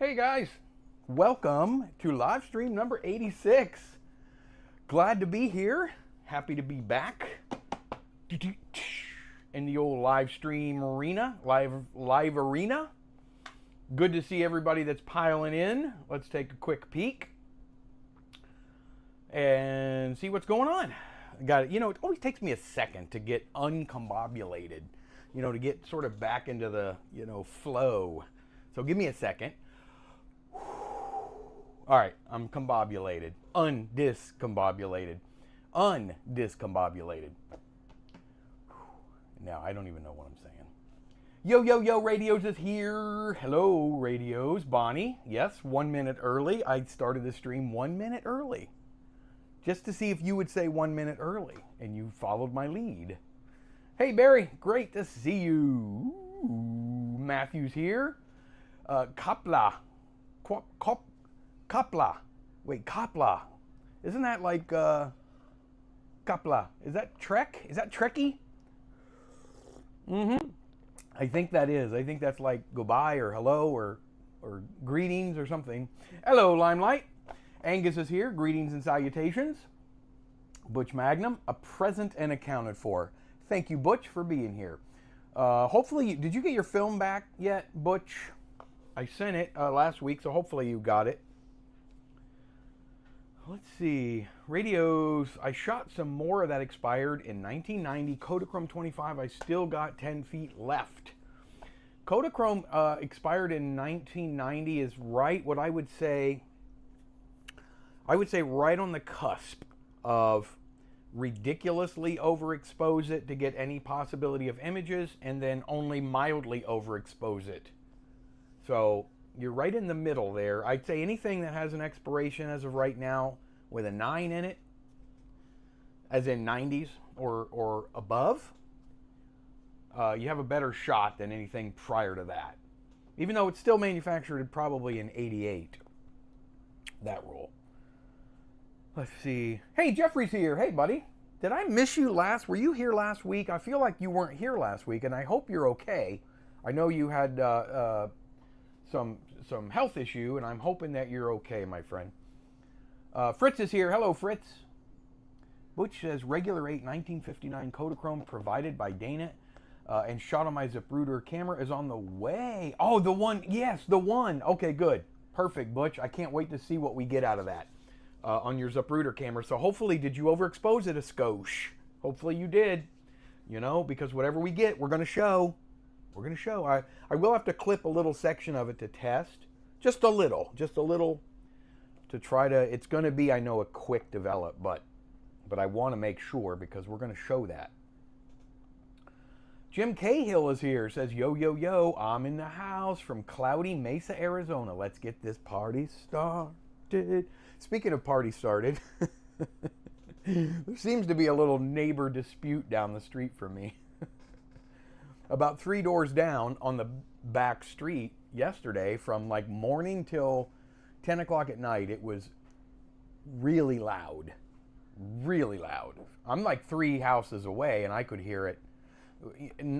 Hey guys, welcome to live stream number 86. Glad to be here. Happy to be back in the old live stream arena, live arena. Good to see everybody that's piling in. Let's take a quick peek and see what's going on. Got it. You know, it always takes me a second to get uncombobulated, you know, to get sort of back into the, you know, flow. So give me a second. All right, I'm combobulated, undiscombobulated. Now, I don't even know what I'm saying. Yo, Radios is here. Hello, Radios. Bonnie, yes, 1 minute early. I started the stream 1 minute early, just to see if you would say 1 minute early, and you followed my lead. Hey, Barry, great to see you. Matthew's here. Kapla. Kapla. Wait, Kapla. Isn't that like Kapla? Is that Trek? Is that Trekkie? I think that is. I think that's like goodbye or hello or greetings or something. Hello, Limelight. Angus is here. Greetings and salutations. Butch Magnum, a present and accounted for. Thank you, Butch, for being here. Hopefully, did you get your film back yet, Butch? I sent it last week, so hopefully you got it. Let's see. Radios. I shot some more that expired in 1990. Kodachrome 25. I still got 10 feet left. Kodachrome expired in 1990 is right what I would say right on the cusp of ridiculously overexpose it to get any possibility of images and then only mildly overexpose it. So you're right in the middle there. I'd say anything that has an expiration as of right now with a 9 in it, as in 90s or above, you have a better shot than anything prior to that. Even though it's still manufactured probably in 88, that rule. Let's see. Hey, Jeffrey's here. Hey, buddy. Did I miss you were you here last week? I feel like you weren't here last week, and I hope you're okay. I know you had some health issue, and I'm hoping that you're okay, my friend. Fritz is here. Hello, Fritz. Butch says regular 8 1959 Kodachrome provided by Dana and shot on my Zapruder camera is on the way. Oh, the one. Yes, the one. Okay, good. Perfect, Butch. I can't wait to see what we get out of that on your Zapruder camera. So hopefully, did you overexpose it a skosh? Hopefully you did. You know, because whatever we get, we're going to show. We're going to show. I will have to clip a little section of it to test. Just a little to try to, it's going to be, I know, a quick develop, but I want to make sure because we're going to show that. Jim Cahill is here, says, yo, I'm in the house from cloudy Mesa, Arizona. Let's get this party started. Speaking of party started, there seems to be a little neighbor dispute down the street from me. About 3 doors down on the back street yesterday from like morning till 10 o'clock at night, it was really loud. Really loud. I'm like 3 houses away and I could hear it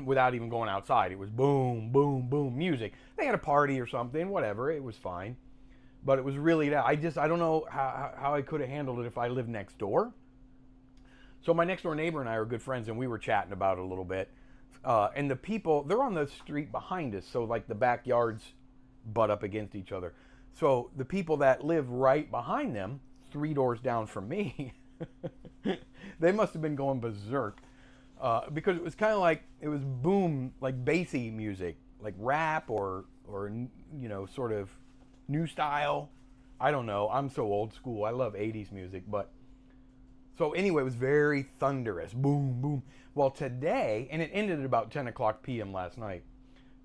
without even going outside. It was boom, boom, boom music. They had a party or something, whatever. It was fine. But it was really loud. I don't know how I could have handled it if I lived next door. So my next door neighbor and I are good friends and we were chatting about it a little bit. And the people, they're on the street behind us, so like the backyards butt up against each other. So the people that live right behind them, 3 doors down from me, they must have been going berserk. Because it was kind of like, it was boom, like bassy music, like rap or you know, sort of new style. I don't know, I'm so old school, I love 80s music, but so anyway, it was very thunderous, boom, boom. Well, today, and it ended at about 10 o'clock p.m. last night.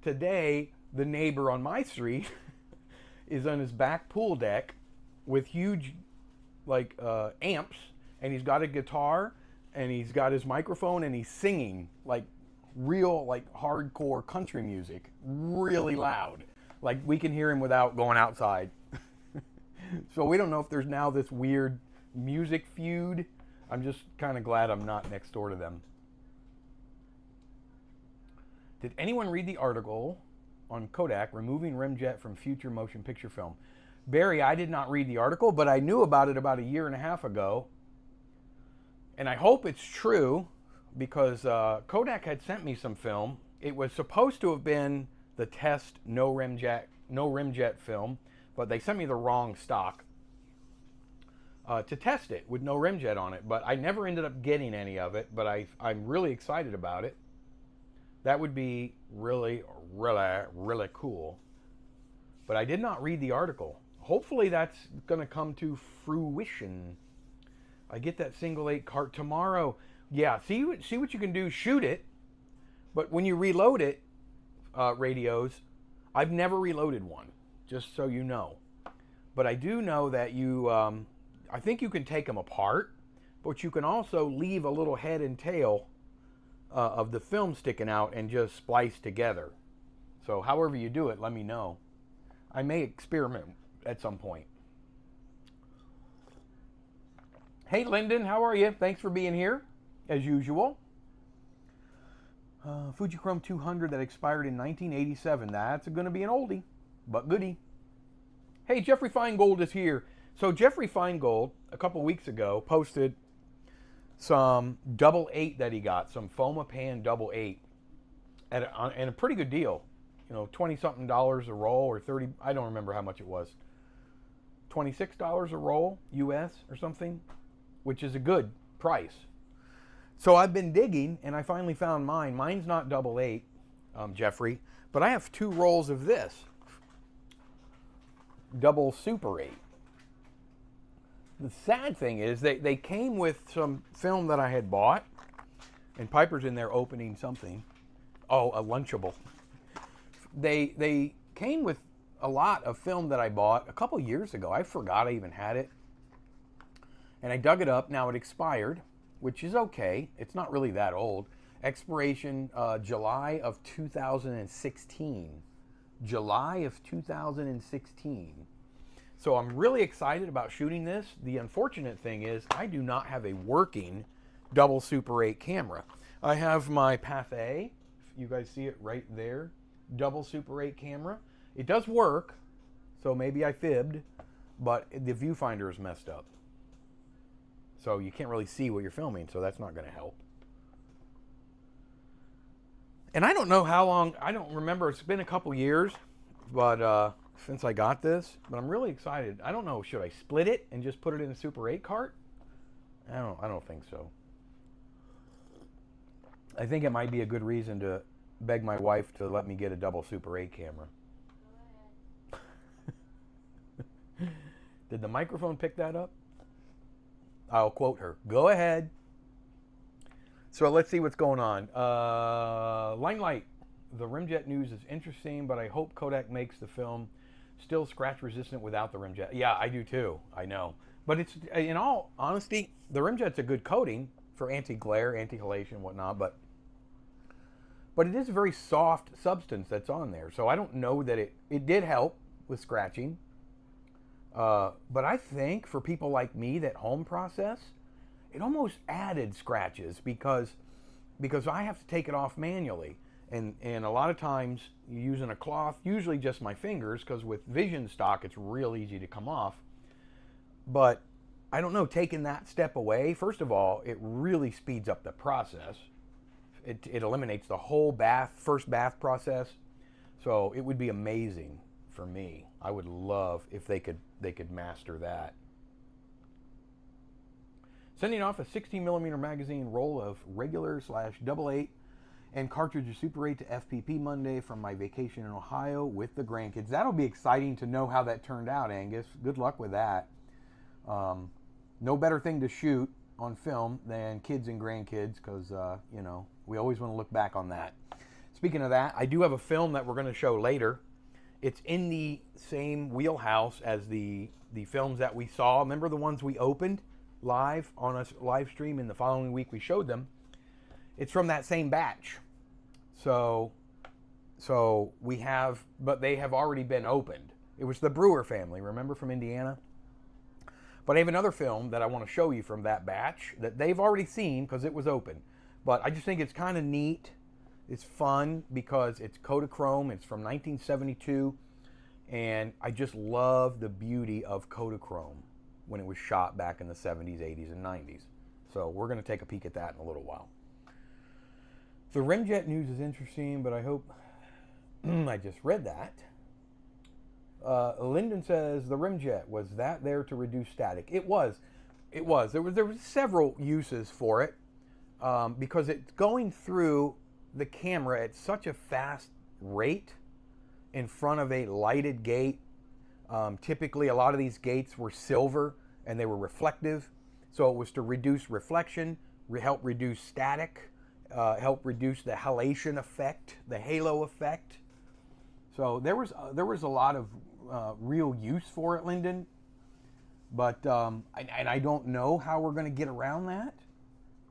Today, the neighbor on my street is on his back pool deck with huge, like, amps, and he's got a guitar, and he's got his microphone, and he's singing, like, real, like, hardcore country music, really loud. Like, we can hear him without going outside. So we don't know if there's now this weird music feud. I'm just kind of glad I'm not next door to them. Did anyone read the article on Kodak, removing Rimjet from future motion picture film. Barry, I did not read the article, but I knew about it about a year and a half ago. And I hope it's true, because Kodak had sent me some film. It was supposed to have been the test no rimjet film, but they sent me the wrong stock to test it with no rimjet on it. But I never ended up getting any of it, but I'm really excited about it. That would be really, really, really cool. But I did not read the article. Hopefully that's going to come to fruition. I get that single 8 cart tomorrow. Yeah, see what you can do. Shoot it. But when you reload it, radios, I've never reloaded one, just so you know. But I do know that you, I think you can take them apart, but you can also leave a little head and tail of the film sticking out and just splice together. So however you do it, let me know. I may experiment at some point. Hey Lyndon, how are you? Thanks for being here, as usual. Fujichrome 200 that expired in 1987. That's going to be an oldie, but goodie. Hey, Jeffrey Feingold is here. So Jeffrey Feingold, a couple weeks ago, posted some 888 that he got, some Fomapan 888, and a pretty good deal. You know, $20-something a roll, or 30, I don't remember how much it was. $26 a roll, US or something, which is a good price. So I've been digging, and I finally found mine. Mine's not 888, Jeffrey, but I have 2 rolls of this. Double Super 8. The sad thing is they came with some film that I had bought, and Piper's in there opening something. Oh, a Lunchable. They came with a lot of film that I bought a couple years ago. I forgot I even had it. And I dug it up. Now it expired, which is okay. It's not really that old. Expiration July of 2016. July of 2016. So I'm really excited about shooting this. The unfortunate thing is I do not have a working double Super 8 camera. I have my Pathé. You guys see it right there. Double Super 8 camera. It does work, so maybe I fibbed, but the viewfinder is messed up. So you can't really see what you're filming, so that's not going to help. And I don't know how long, I don't remember, it's been a couple years, but since I got this, but I'm really excited. I don't know, should I split it and just put it in a Super 8 cart? I don't think so. I think it might be a good reason to beg my wife to let me get a double Super 8 camera. Did the microphone pick that up? I'll quote her. Go ahead. So let's see what's going on. Limelight. The Rimjet news is interesting, but I hope Kodak makes the film still scratch resistant without the Rimjet. Yeah, I do too. I know. But it's, in all honesty, the Rimjet's a good coating for anti-glare, anti-halation, whatnot, but it is a very soft substance that's on there. So I don't know that it did help with scratching. But I think for people like me that home process, it almost added scratches because I have to take it off manually. And a lot of times using a cloth, usually just my fingers, because with Vision stock, it's real easy to come off. But I don't know, taking that step away, first of all, it really speeds up the process. It eliminates the whole first bath process. So it would be amazing for me. I would love if they could master that. Sending off a 16mm magazine roll of regular /8 and cartridge of Super 8 to FPP Monday from my vacation in Ohio with the grandkids. That'll be exciting to know how that turned out, Angus. Good luck with that. No better thing to shoot on film than kids and grandkids, because you know, we always want to look back on that. Speaking of that, I do have a film that we're going to show later. It's in the same wheelhouse as the films that we saw. Remember the ones we opened live on a live stream, and the following week we showed them? It's from that same batch. So we have, but they have already been opened. It was the Brewer family, remember, from Indiana? But I have another film that I want to show you from that batch that they've already seen because it was open. But I just think it's kind of neat It's fun because it's Kodachrome. It's from 1972, and I just love the beauty of Kodachrome when it was shot back in the 70s, 80s, and 90s. So we're going to take a peek at that in a little while. The Rimjet news is interesting, but I hope I just read that. Lyndon says the Rimjet, was that there to reduce static? It was. It was. There was several uses for it because it's going through the camera at such a fast rate in front of a lighted gate. Typically, a lot of these gates were silver and they were reflective, so it was to reduce reflection, help reduce static, help reduce the halation effect, the halo effect. So there was a lot of real use for it, Lyndon. But and I don't know how we're going to get around that.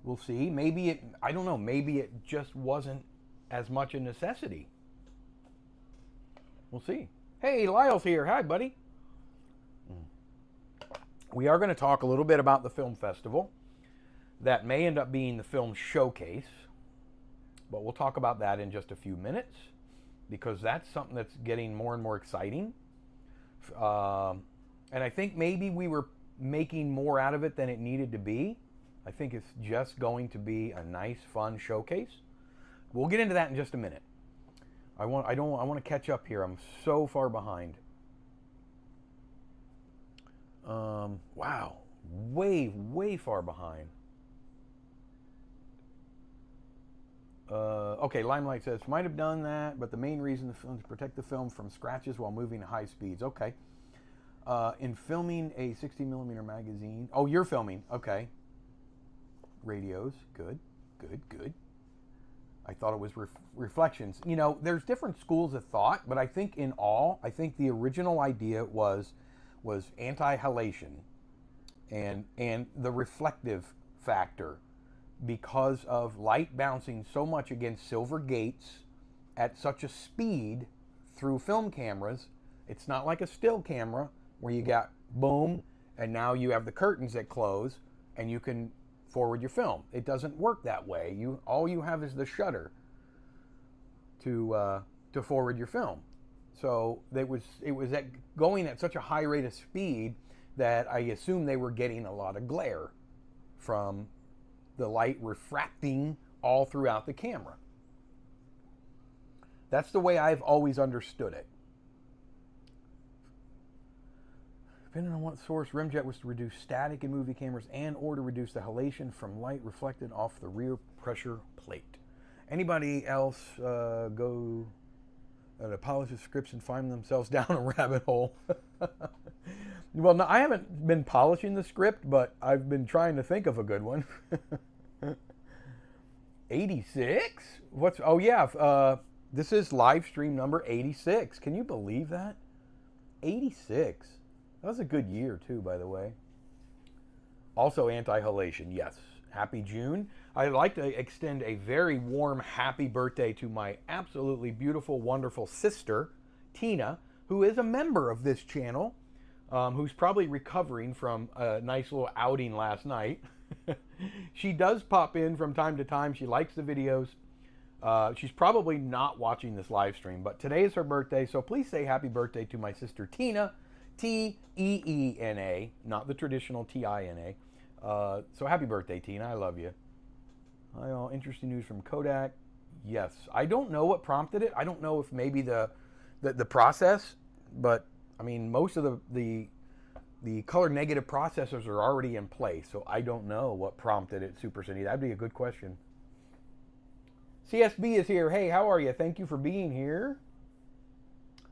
We'll see. Maybe it. I don't know. Maybe it just wasn't as much a necessity. We'll see. Hey, Lyle's here. Hi, buddy. We are going to talk a little bit about the film festival. That may end up being the film showcase, but we'll talk about that in just a few minutes because that's something that's getting more and more exciting. And I think maybe we were making more out of it than it needed to be. I think it's just going to be a nice, fun showcase. We'll get into that in just a minute. I want to catch up here. I'm so far behind. Wow, way far behind. Okay, Limelight says might have done that, but the main reason the film is to protect the film from scratches while moving at high speeds. Okay. In filming a 60mm magazine. Oh, you're filming. Okay. Radios. Good. I thought it was reflections. You know, there's different schools of thought, but I think I think the original idea was anti-halation and the reflective factor because of light bouncing so much against silver gates at such a speed through film cameras. It's not like a still camera where you got boom and now you have the curtains that close and you can forward your film. It doesn't work that way. All you have is the shutter to forward your film. So it was going at such a high rate of speed that I assume they were getting a lot of glare from the light refracting all throughout the camera. That's the way I've always understood it. Depending on what source, Rimjet was to reduce static in movie cameras and or to reduce the halation from light reflected off the rear pressure plate. Anybody else go to polish the scripts and find themselves down a rabbit hole? Well, no, I haven't been polishing the script, but I've been trying to think of a good one. 86? Oh yeah, this is live stream number 86. Can you believe that? 86. That was a good year, too, by the way. Also anti-halation, yes. Happy June. I'd like to extend a very warm happy birthday to my absolutely beautiful, wonderful sister, Tina, who is a member of this channel, who's probably recovering from a nice little outing last night. She does pop in from time to time. She likes the videos. She's probably not watching this live stream, but today is her birthday, so please say happy birthday to my sister, Tina. T-E-E-N-A, not the traditional T-I-N-A. So happy birthday, Tina. I love you. Interesting news from Kodak. Yes. I don't know what prompted it. I don't know if maybe the process, but I mean, most of the color negative processors are already in place, so I don't know what prompted it, Super City. That'd be a good question. CSB is here. Hey, how are you? Thank you for being here.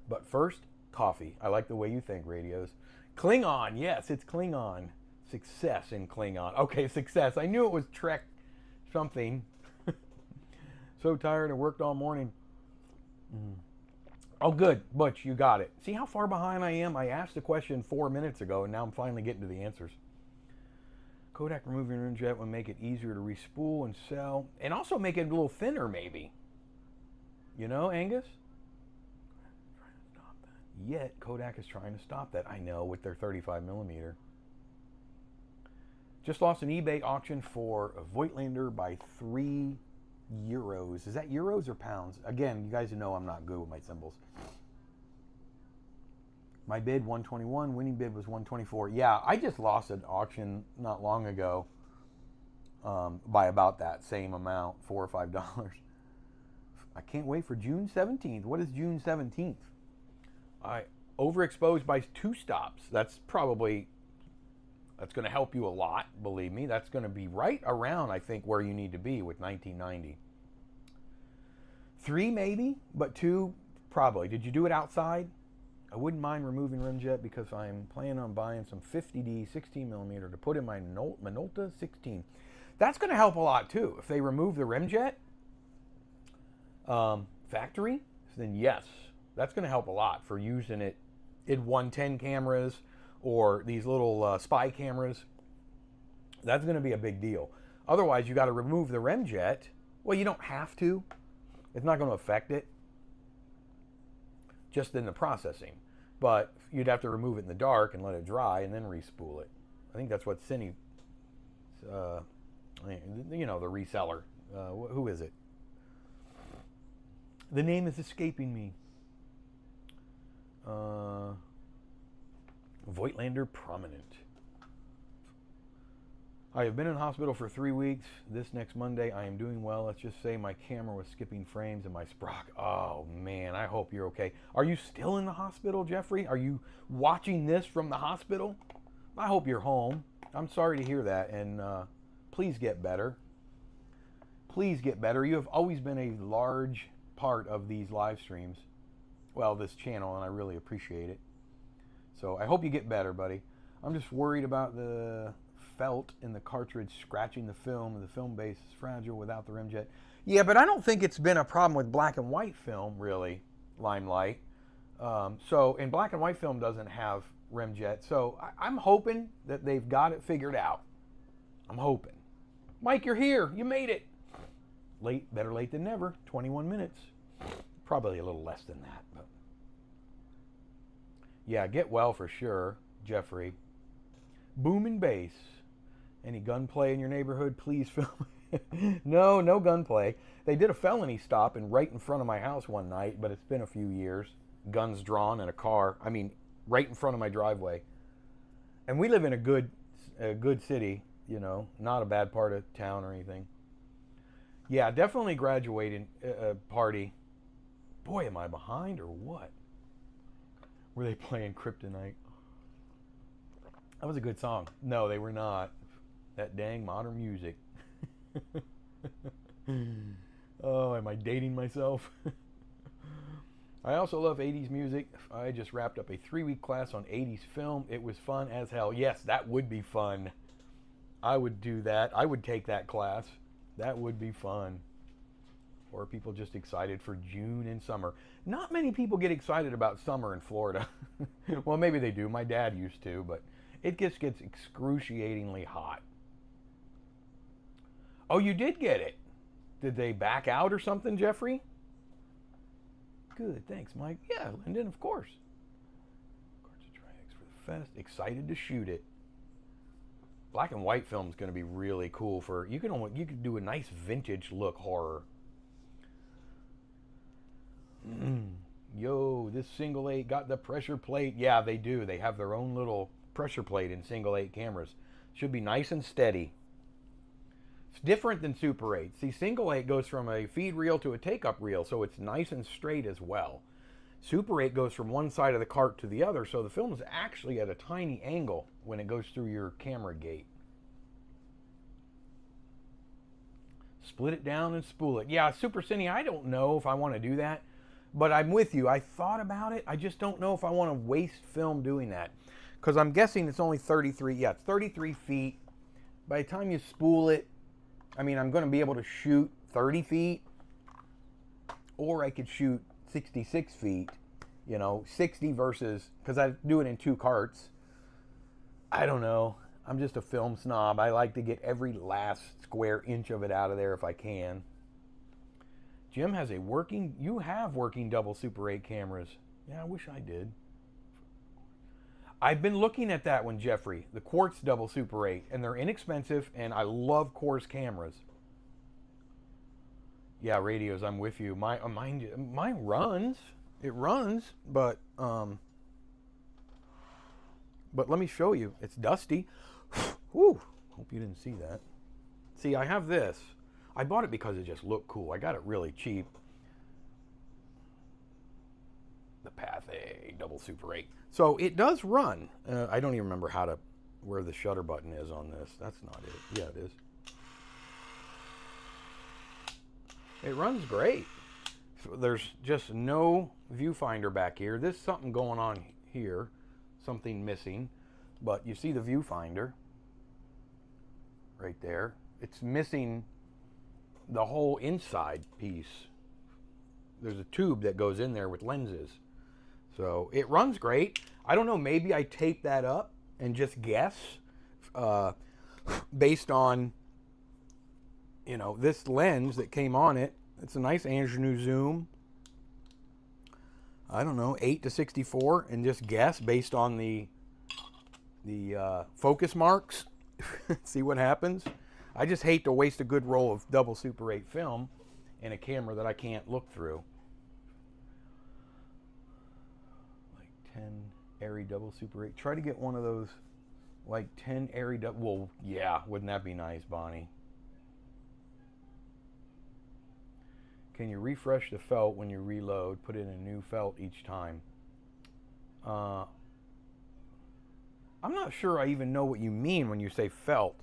But first, coffee. I like the way you think, Radios. Klingon. Yes, it's Klingon. Success in Klingon. Okay, success. I knew it was Trek something. So tired. I worked all morning. Oh, good. Butch, you got it. See how far behind I am? I asked the question 4 minutes ago, and now I'm finally getting to the answers. Kodak removing Rimjet would make it easier to respool and sell, and also make it a little thinner, maybe. You know, Angus? Yet Kodak is trying to stop that. I know, with their 35mm. Just lost an eBay auction for a Voigtlander by 3 euros. Is that euros or pounds? Again, you guys know I'm not good with my symbols. My bid 121, winning bid was 124. Yeah, I just lost an auction not long ago by about that same amount, $4 or $5. I can't wait for June 17th. What is June 17th? I overexposed by 2 stops. That's going to help you a lot, believe me. That's going to be right around, I think, where you need to be with 1990. 3 maybe, but 2 probably. Did you do it outside? I wouldn't mind removing Rimjet because I'm planning on buying some 50D 16mm to put in my Minolta 16. That's going to help a lot too. If they remove the Rimjet factory, then yes, that's going to help a lot for using it in 110 cameras or these little spy cameras. That's going to be a big deal. Otherwise, you got to remove the Rimjet. Well, you don't have to. It's not going to affect it. Just in the processing. But you'd have to remove it in the dark and let it dry and then respool it. I think that's what Cine, you know, the reseller. Who is it? The name is escaping me. Voigtlander Prominent. I have been in hospital for 3 weeks. This next Monday, I am doing well. Let's just say my camera was skipping frames and my sprock. Oh, man, I hope you're okay. Are you still in the hospital, Jeffrey? Are you watching this from the hospital? I hope you're home. I'm sorry to hear that, and please get better. Please get better. You have always been a large part of these live streams. Well, this channel, and I really appreciate it. So I hope you get better, buddy. I'm just worried about the felt in the cartridge scratching the film, and the film base is fragile without the Rimjet. Yeah, but I don't think it's been a problem with black and white film, really, Limelight. And black and white film doesn't have Rimjet, so I'm hoping that they've got it figured out. I'm hoping. Mike, you're here. You made it. Late, better late than never. 21 minutes. Probably a little less than that, but yeah, get well for sure, Jeffrey. Boom and bass. Any gunplay in your neighborhood, please film. No gunplay. They did a felony stop right in front of my house one night, but it's been a few years. Guns drawn in a car. I mean, right in front of my driveway. And we live in a good city, you know, not a bad part of town or anything. Yeah, definitely graduating party. Boy, am I behind or what? Were they playing Kryptonite? That was a good song. No, they were not. That dang modern music. Oh, am I dating myself? I also love 80s music. I just wrapped up a 3-week class on 80s film. It was fun as hell. Yes, that would be fun. I would do that. I would take that class. That would be fun. Or are people just excited for June and summer? Not many people get excited about summer in Florida. Well, maybe they do. My dad used to, but it just gets excruciatingly hot. Oh, you did get it. Did they back out or something, Jeffrey? Good, thanks, Mike. Yeah, Lyndon, of course. Cartridge rags for the fest. Excited to shoot it. Black and white film is going to be really cool for you can do a nice vintage look horror. Yo, this single 8 got the pressure plate. Yeah, they do. They have their own little pressure plate in single 8 cameras. Should be nice and steady. It's different than Super 8. See, single 8 goes from a feed reel to a take-up reel, so it's nice and straight as well. Super 8 goes from one side of the cart to the other, so the film is actually at a tiny angle when it goes through your camera gate. Split it down and spool it. Yeah, Super Cine, I don't know if I want to do that, but I'm with you. I thought about it. I just don't know if I want to waste film doing that, because I'm guessing it's only 33. Yeah, it's 33 feet. By the time you spool it, I mean, I'm going to be able to shoot 30 feet, or I could shoot 66 feet, you know, 60 versus, because I do it in 2 carts. I don't know. I'm just a film snob. I like to get every last square inch of it out of there if I can. Jim has you have working double Super 8 cameras. Yeah, I wish I did. I've been looking at that one, Jeffrey, the Quartz double Super 8, and they're inexpensive, and I love Core's cameras. Yeah, radios, I'm with you. Mine runs. It runs, but let me show you. It's dusty. Whew. Hope you didn't see that. See, I have this. I bought it because it just looked cool. I got it really cheap. The Pathé Double Super 8. So it does run. I don't even remember where the shutter button is on this. That's not it. Yeah, it is. It runs great. So there's just no viewfinder back here. There's something going on here. Something missing. But you see the viewfinder right there. It's missing the whole inside piece. There's a tube that goes in there with lenses. So it runs great. I don't know, maybe I tape that up and just guess based on, you know, this lens that came on it. It's a nice Angenu zoom. I don't know, 8 to 64, and just guess based on the focus marks. See what happens. I just hate to waste a good roll of double Super 8 film in a camera that I can't look through. Like 10 Airy double Super 8. Try to get one of those, like 10 Airy double. Well, yeah, wouldn't that be nice, Bonnie? Can you refresh the felt when you reload? Put in a new felt each time. I'm not sure I even know what you mean when you say felt.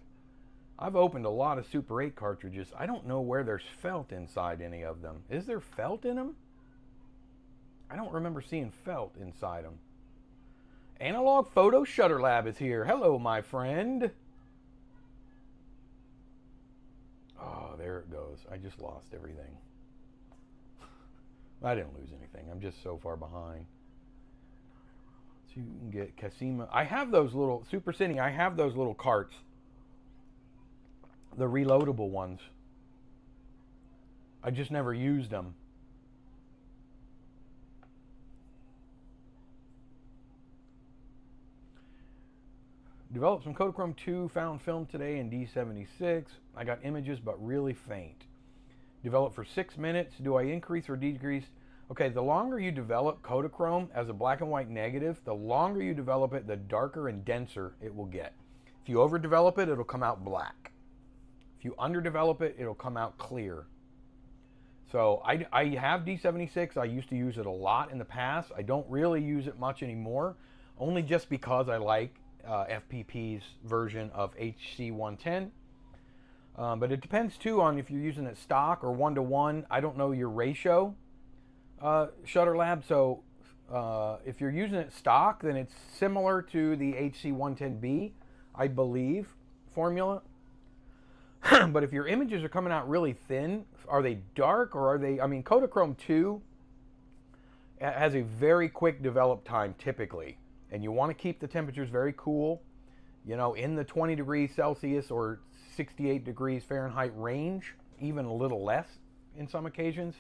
I've opened a lot of Super 8 cartridges. I don't know where there's felt inside any of them. Is there felt in them? I don't remember seeing felt inside them. Analog Photo Shutter Lab is here. Hello, my friend. Oh, there it goes. I just lost everything. I didn't lose anything. I'm just so far behind. So you can get Casima. I have those little, Super Cine, I have those little carts. The reloadable ones. I just never used them. Developed some Kodachrome 2 found film today in D76. I got images but really faint. Developed for 6 minutes. Do I increase or decrease? Okay, the longer you develop Kodachrome as a black and white negative, the longer you develop it, the darker and denser it will get. If you overdevelop it, it'll come out black. If you underdevelop it, it'll come out clear. So I have D76. I used to use it a lot in the past. I don't really use it much anymore, only just because I like FPP's version of HC110. But it depends too on if you're using it stock or 1:1. I don't know your ratio, Shutter Lab. So if you're using it stock, then it's similar to the HC110B, I believe, formula. But if your images are coming out really thin, are they dark or are they, I mean, Kodachrome 2 has a very quick develop time typically. And you want to keep the temperatures very cool, you know, in the 20 degrees Celsius or 68 degrees Fahrenheit range, even a little less in some occasions.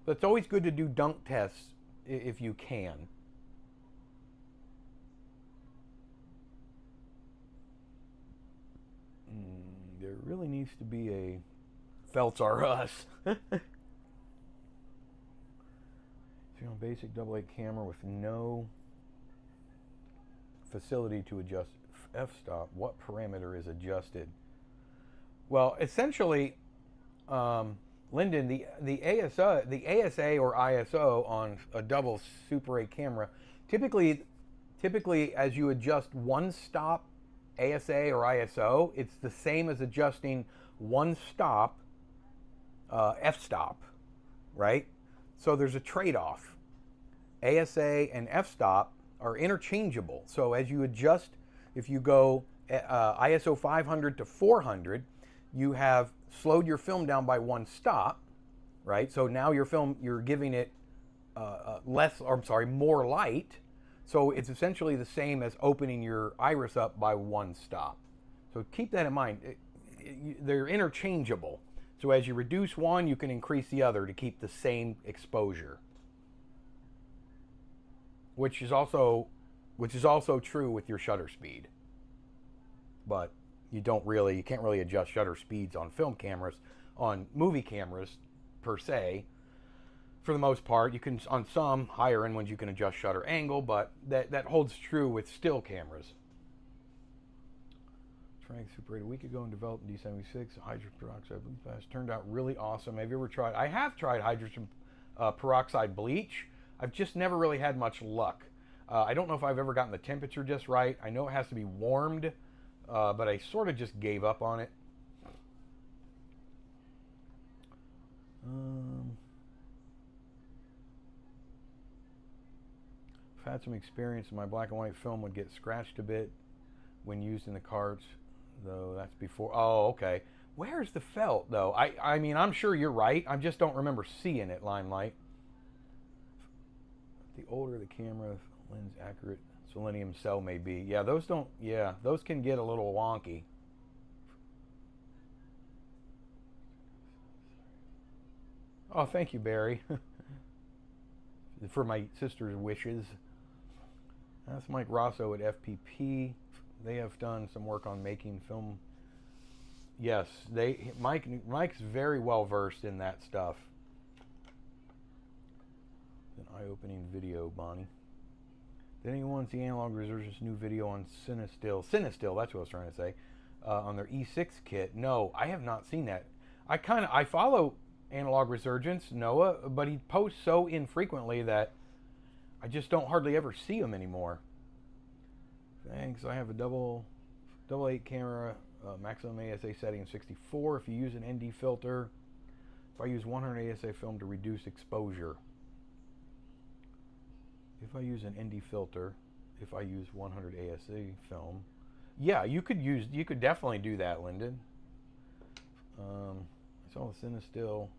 But it's always good to do dunk tests if you can. There really needs to be a Felts Are Us. So, you know, basic AA camera with no facility to adjust f-stop. What parameter is adjusted? Well, essentially, Lyndon, the ASA or ISO on a double Super 8 camera, typically as you adjust one stop ASA or ISO, it's the same as adjusting one stop f-stop, right? So there's a trade-off. ASA and f-stop are interchangeable. So as you adjust, if you go ISO 500 to 400, you have slowed your film down by one stop, right? So now your film, you're giving it more light. So it's essentially the same as opening your iris up by one stop. So keep that in mind. They're interchangeable. So as you reduce one, you can increase the other to keep the same exposure. Which is also true with your shutter speed. But you can't really adjust shutter speeds on film cameras. On movie cameras, per se. For the most part, you can, on some higher end ones, you can adjust shutter angle, but that holds true with still cameras. Trying Super 8 a week ago and developed D76 hydrogen peroxide bleach flash. Turned out really awesome. Have you ever tried? I have tried hydrogen peroxide bleach. I've just never really had much luck. I don't know if I've ever gotten the temperature just right. I know it has to be warmed, but I sort of just gave up on it. I've had some experience. My black and white film would get scratched a bit when used in the carts, though that's before. Oh, okay. Where's the felt, though? I mean, I'm sure you're right. I just don't remember seeing it, Limelight. The older the camera, lens accurate selenium cell may be. Yeah, those don't, yeah, those can get a little wonky. Oh, thank you, Barry, for my sister's wishes. That's Mike Rosso at FPP. They have done some work on making film. Yes, Mike's very well versed in that stuff. An eye-opening video, Bonnie. Did anyone see Analog Resurgence new video on Sinestil? Sinestil, that's what I was trying to say. On their E6 kit. No, I have not seen that. I follow Analog Resurgence, Noah, but he posts so infrequently that I just don't hardly ever see him anymore. Thanks. I have a double 8 camera, maximum ASA setting 64. If you use an ND filter, if I use 100 ASA film to reduce exposure. If I use an ND filter, if I use 100 ASA film, yeah, you could definitely do that, Lyndon. I saw the Sinestil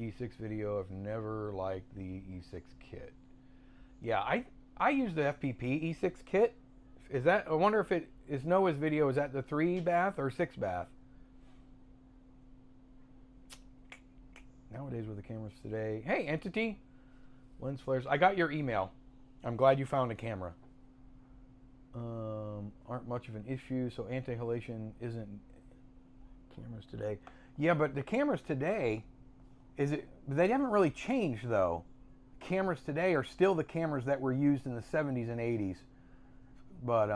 E6 video. I've never liked the E6 kit. Yeah, I use the FPP E6 kit. Is that, I wonder if it is Noah's video, is that the 3 bath or 6 bath? Nowadays with the cameras today. Hey, Entity, lens flares. I got your email. I'm glad you found a camera. Aren't much of an issue, so anti-halation isn't cameras today. Yeah, but the cameras today, they haven't really changed though. Cameras today are still the cameras that were used in the 70s and 80s. But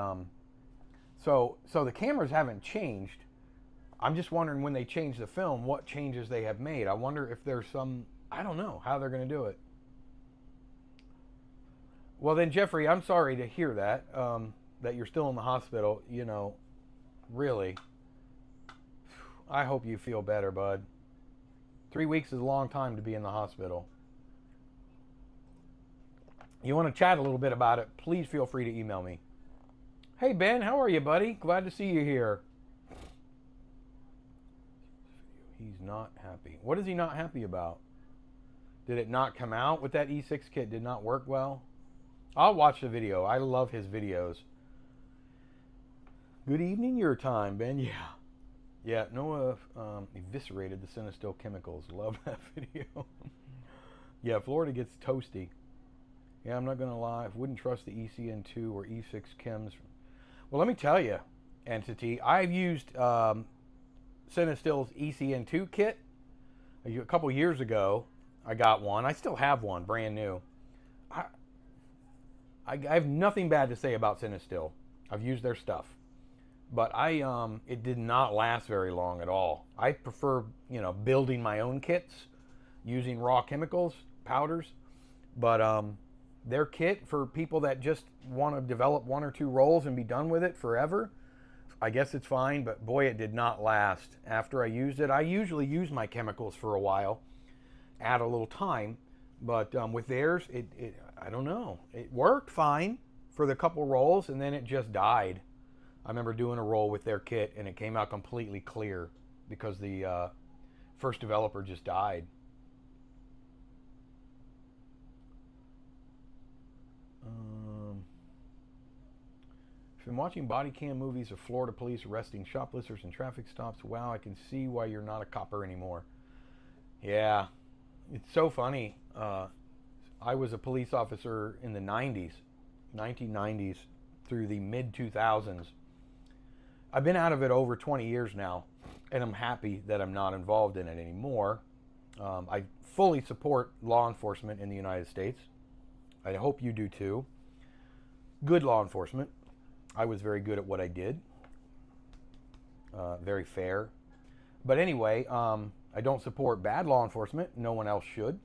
so the cameras haven't changed. I'm just wondering when they change the film, what changes they have made. I wonder if there's some, I don't know how they're going to do it. Well then, Jeffrey, I'm sorry to hear that, that you're still in the hospital. You know, really, I hope you feel better, bud. 3 weeks is a long time to be in the hospital. You want to chat a little bit about it, please feel free to email me. Hey Ben, how are you, buddy? Glad to see you here. He's not happy. What is he not happy about? Did it not come out with that E6 kit? Did not work well? I'll watch the video. I love his videos. Good evening your time, Ben. Yeah. Yeah, Noah eviscerated the Sinestil chemicals. Love that video. Yeah, Florida gets toasty. Yeah, I'm not going to lie. I wouldn't trust the ECN2 or E6 chems. Well, let me tell you, Entity, I've used Sinestil's ECN2 kit. A couple years ago, I got one. I still have one, brand new. I have nothing bad to say about Sinestil. I've used their stuff. But it did not last very long at all. I prefer, building my own kits, using raw chemicals, powders. But their kit for people that just want to develop 1 or 2 rolls and be done with it forever, I guess it's fine, but boy, it did not last. After I used it, I usually use my chemicals for a while, add a little time, but with theirs, I don't know. It worked fine for the couple rolls, and then it just died. I remember doing a roll with their kit, and it came out completely clear because the first developer just died. I've been watching body cam movies of Florida police arresting shoplifters and traffic stops. Wow, I can see why you're not a copper anymore. Yeah, it's so funny. I was a police officer in the 90s, 1990s through the mid-2000s. I've been out of it over 20 years now, and I'm happy that I'm not involved in it anymore. I fully support law enforcement in the United States. I hope you do too. Good law enforcement. I was very good at what I did. Very fair. But anyway, I don't support bad law enforcement. No one else should.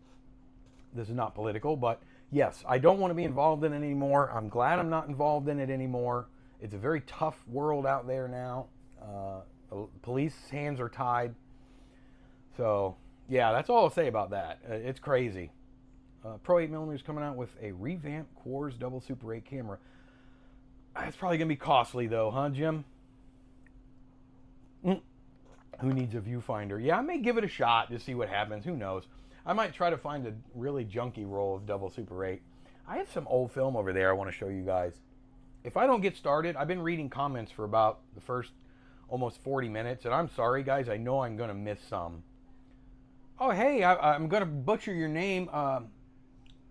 This is not political, but yes, I don't want to be involved in it anymore. I'm glad I'm not involved in it anymore. It's a very tough world out there now. Police hands are tied. So, yeah, that's all I'll say about that. It's crazy. Pro 8mm is coming out with a revamped Quartz double Super 8 camera. It's probably going to be costly, though, huh, Jim? Who needs a viewfinder? Yeah, I may give it a shot to see what happens. Who knows? I might try to find a really junky roll of double Super 8. I have some old film over there I want to show you guys. If I don't get started, I've been reading comments for about the first almost 40 minutes, and I'm sorry, guys. I know I'm going to miss some. Oh, hey, I'm going to butcher your name.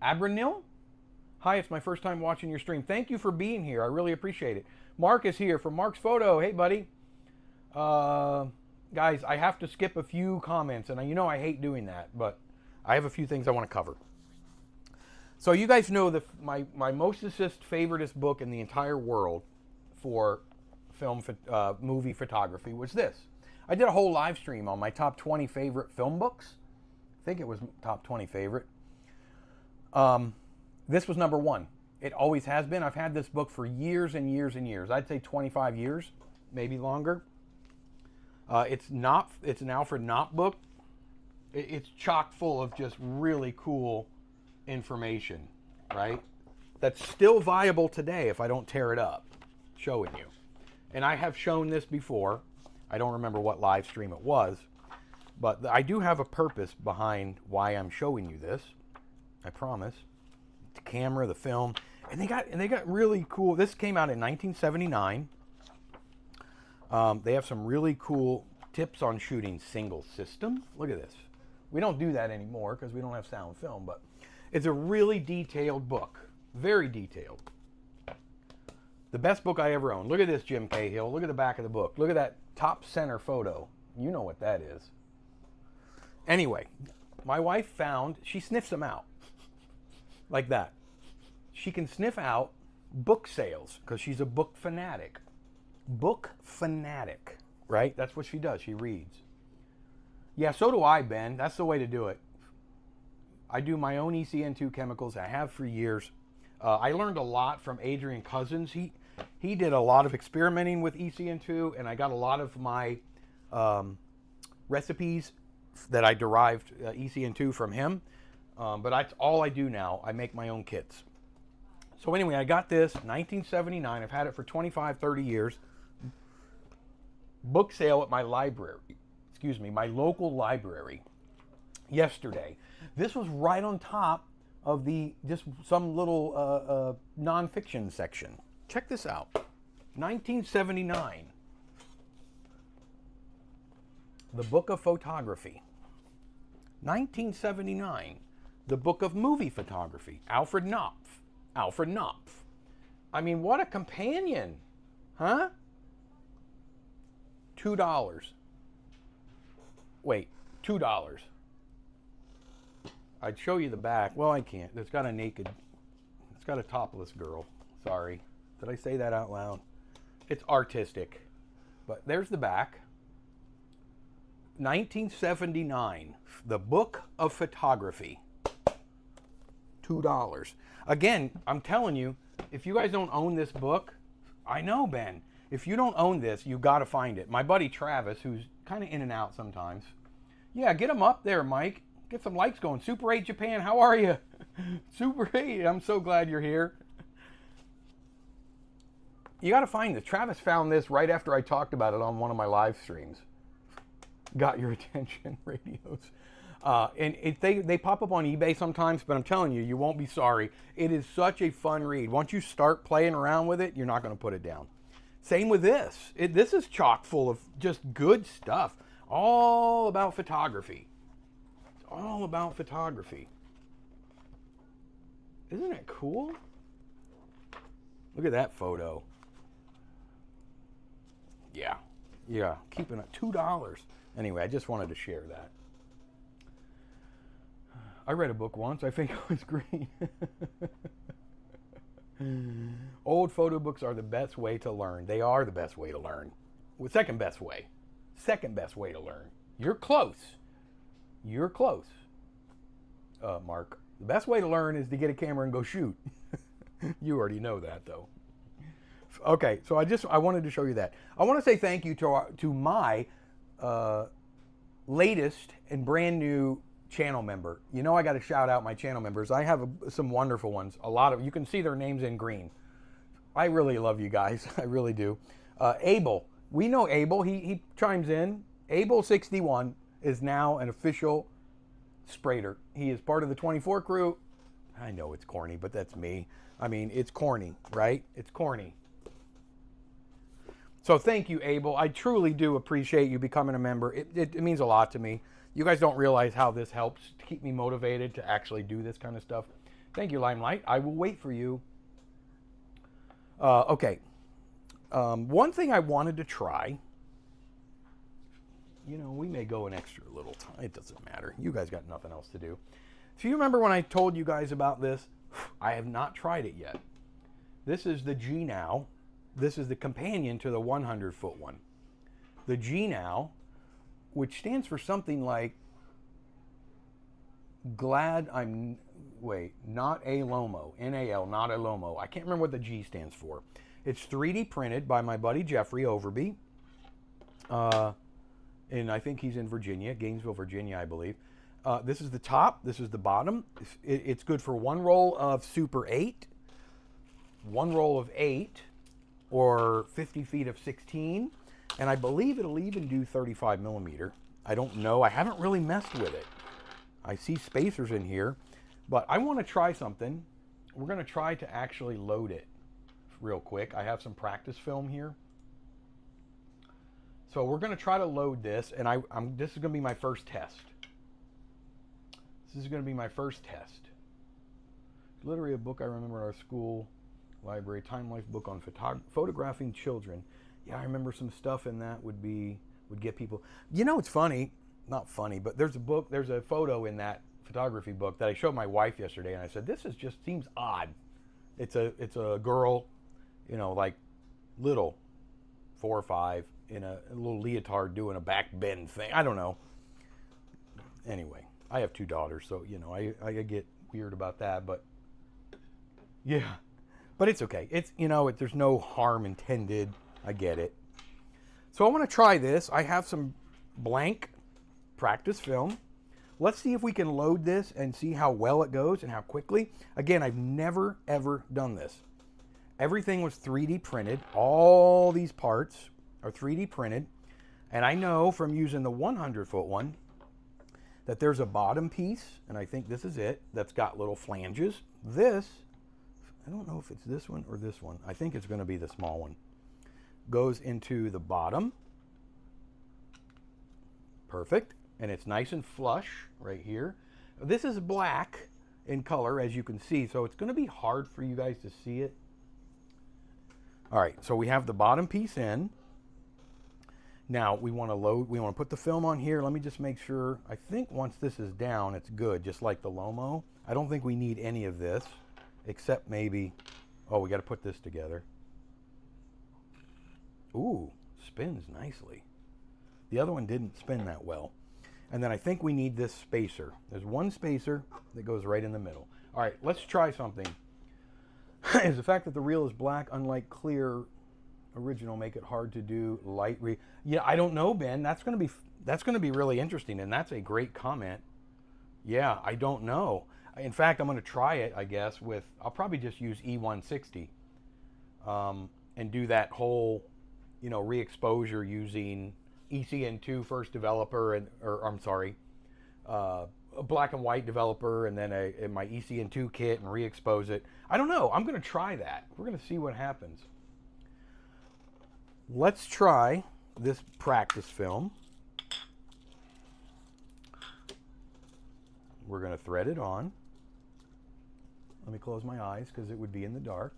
Abanil? Hi, it's my first time watching your stream. Thank you for being here. I really appreciate it. Mark is here from Mark's Photo. Hey, buddy. Guys, I have to skip a few comments, and you know I hate doing that, but I have a few things I want to cover. So you guys know my most favoriteest book in the entire world for movie photography was this. I did a whole live stream on my top 20 favorite film books. I think it was top 20 favorite. This was number one. It always has been. I've had this book for years and years and years. I'd say 25 years, maybe longer. It's an Alfred Knopf book. It's chock full of just really cool information, right? That's still viable today if I don't tear it up, showing you. And I have shown this before. I don't remember what live stream it was, but I do have a purpose behind why I'm showing you this. I promise. The camera, the film, and they got really cool. This came out in 1979. They have some really cool tips on shooting single system. Look at this. We don't do that anymore because we don't have sound film, but it's a really detailed book. Very detailed. The best book I ever owned. Look at this, Jim Cahill. Look at the back of the book. Look at that top center photo. You know what that is. Anyway, my wife she sniffs them out. Like that. She can sniff out book sales because she's a book fanatic. Book fanatic, right? That's what she does. She reads. Yeah, so do I, Ben. That's the way to do it. I do my own ECN2 chemicals. I have for years. I learned a lot from Adrian Cousins. He did a lot of experimenting with ECN2, and I got a lot of my recipes that I derived ECN2 from him. But that's all I do now. I make my own kits. So anyway, I got this 1979. I've had it for 25, 30 years. Book sale at my library. Excuse me, my local library. Yesterday. This was right on top of just some little nonfiction section. Check this out. 1979. The Book of Photography. 1979. The Book of Movie Photography. Alfred Knopf. Alfred Knopf. I mean, what a companion. Huh? $2. Wait, $2. I'd show you the back. Well, I can't. It's got a topless girl. Sorry. Did I say that out loud? It's artistic. But there's the back. 1979. The Book of Photography. $2. Again, I'm telling you, if you guys don't own this book, I know, Ben. If you don't own this, you got to find it. My buddy Travis, who's kind of in and out sometimes. Yeah, get him up there, Mike. Get some likes going. Super 8 Japan, how are you? Super 8, I'm so glad you're here. You got to find this. Travis found this right after I talked about it on one of my live streams. Got your attention, radios. And they pop up on eBay sometimes, but I'm telling you, you won't be sorry. It is such a fun read. Once you start playing around with it, you're not going to put it down. Same with this. This is chock full of just good stuff. All about photography. It's all about photography. Isn't it cool? Look at that photo. Yeah, keeping it $2. Anyway, I just wanted to share that. I read a book once. I think it was green. Old photo books are the best way to learn. They are the best way to learn. Well, second best way. Second best way to learn. You're close. You're close, Mark. The best way to learn is to get a camera and go shoot. You already know that, though. Okay, so I wanted to show you that. I want to say thank you to my latest and brand new channel member. You know, I got to shout out my channel members. I have some wonderful ones. A lot of you can see their names in green. I really love you guys. I really do. Abel, we know Abel. He chimes in. Abel61 is now an official Sprader. He is part of the 24 crew. I know it's corny, but that's me. I mean, it's corny, right? It's corny. So thank you, Abel. I truly do appreciate you becoming a member. It means a lot to me. You guys don't realize how this helps to keep me motivated to actually do this kind of stuff. Thank you, Limelight. I will wait for you. Okay. One thing I wanted to try, you know, we may go an extra little time. It doesn't matter. You guys got nothing else to do. So you remember when I told you guys about this? I have not tried it yet. This is the G Now. This is the companion to the 100-foot one. The G Now, which stands for something like not a Lomo, N-A-L, not a Lomo. I can't remember what the G stands for. It's 3D printed by my buddy Jeffrey Overby. And I think he's in Virginia, Gainesville, Virginia, I believe. This is the top, this is the bottom. It's good for one roll of Super 8, one roll of 8, or 50 feet of 16. And I believe it'll even do 35 millimeter. I don't know. I haven't really messed with it. I see spacers in here, but I want to try something. We're going to try to actually load it real quick. I have some practice film here. So we're going to try to load this, and this is going to be my first test. This is going to be my first test. Literally a book I remember in our school library, Time Life book on photographing children. Yeah, I remember some stuff in that would get people. You know, it's funny, not funny, but there's a photo in that photography book that I showed my wife yesterday, and I said, this just seems odd. It's a girl, you know, like little, 4 or 5, in a little leotard doing a back bend thing. I don't know. Anyway, I have 2 daughters, so, you know, I get weird about that, but yeah. But it's okay. It's, you know, there's no harm intended. I get it. So I want to try this. I have some blank practice film. Let's see if we can load this and see how well it goes and how quickly. Again, I've never, ever done this. Everything was 3D printed. All these parts are 3D printed. And I know from using the 100-foot one that there's a bottom piece, and I think this is it, that's got little flanges. This, I don't know if it's this one or this one. I think it's going to be the small one. Goes into the bottom. Perfect. And it's nice and flush right here. This is black in color, as you can see, so it's going to be hard for you guys to see it. All right, so we have the bottom piece in. Now we want to put the film on here. Let me just make sure. I think once this is down, it's good, just like the Lomo. I don't think we need any of this, except maybe, oh, we got to put this together. Ooh, spins nicely. The other one didn't spin that well. And then I think we need this spacer. There's one spacer that goes right in the middle. All right, let's try something. Is the fact that the reel is black, unlike clear original, make it hard to do light Yeah, I don't know, Ben. That's going to be really interesting, and that's a great comment. Yeah, I don't know. In fact, I'm going to try it, I guess, with, I'll probably just use E160 and do that whole, you know, re-exposure using ECN2 first developer, a black and white developer, and then my ECN2 kit and re-expose it. I don't know. I'm going to try that. We're going to see what happens. Let's try this practice film. We're going to thread it on. Let me close my eyes because it would be in the dark.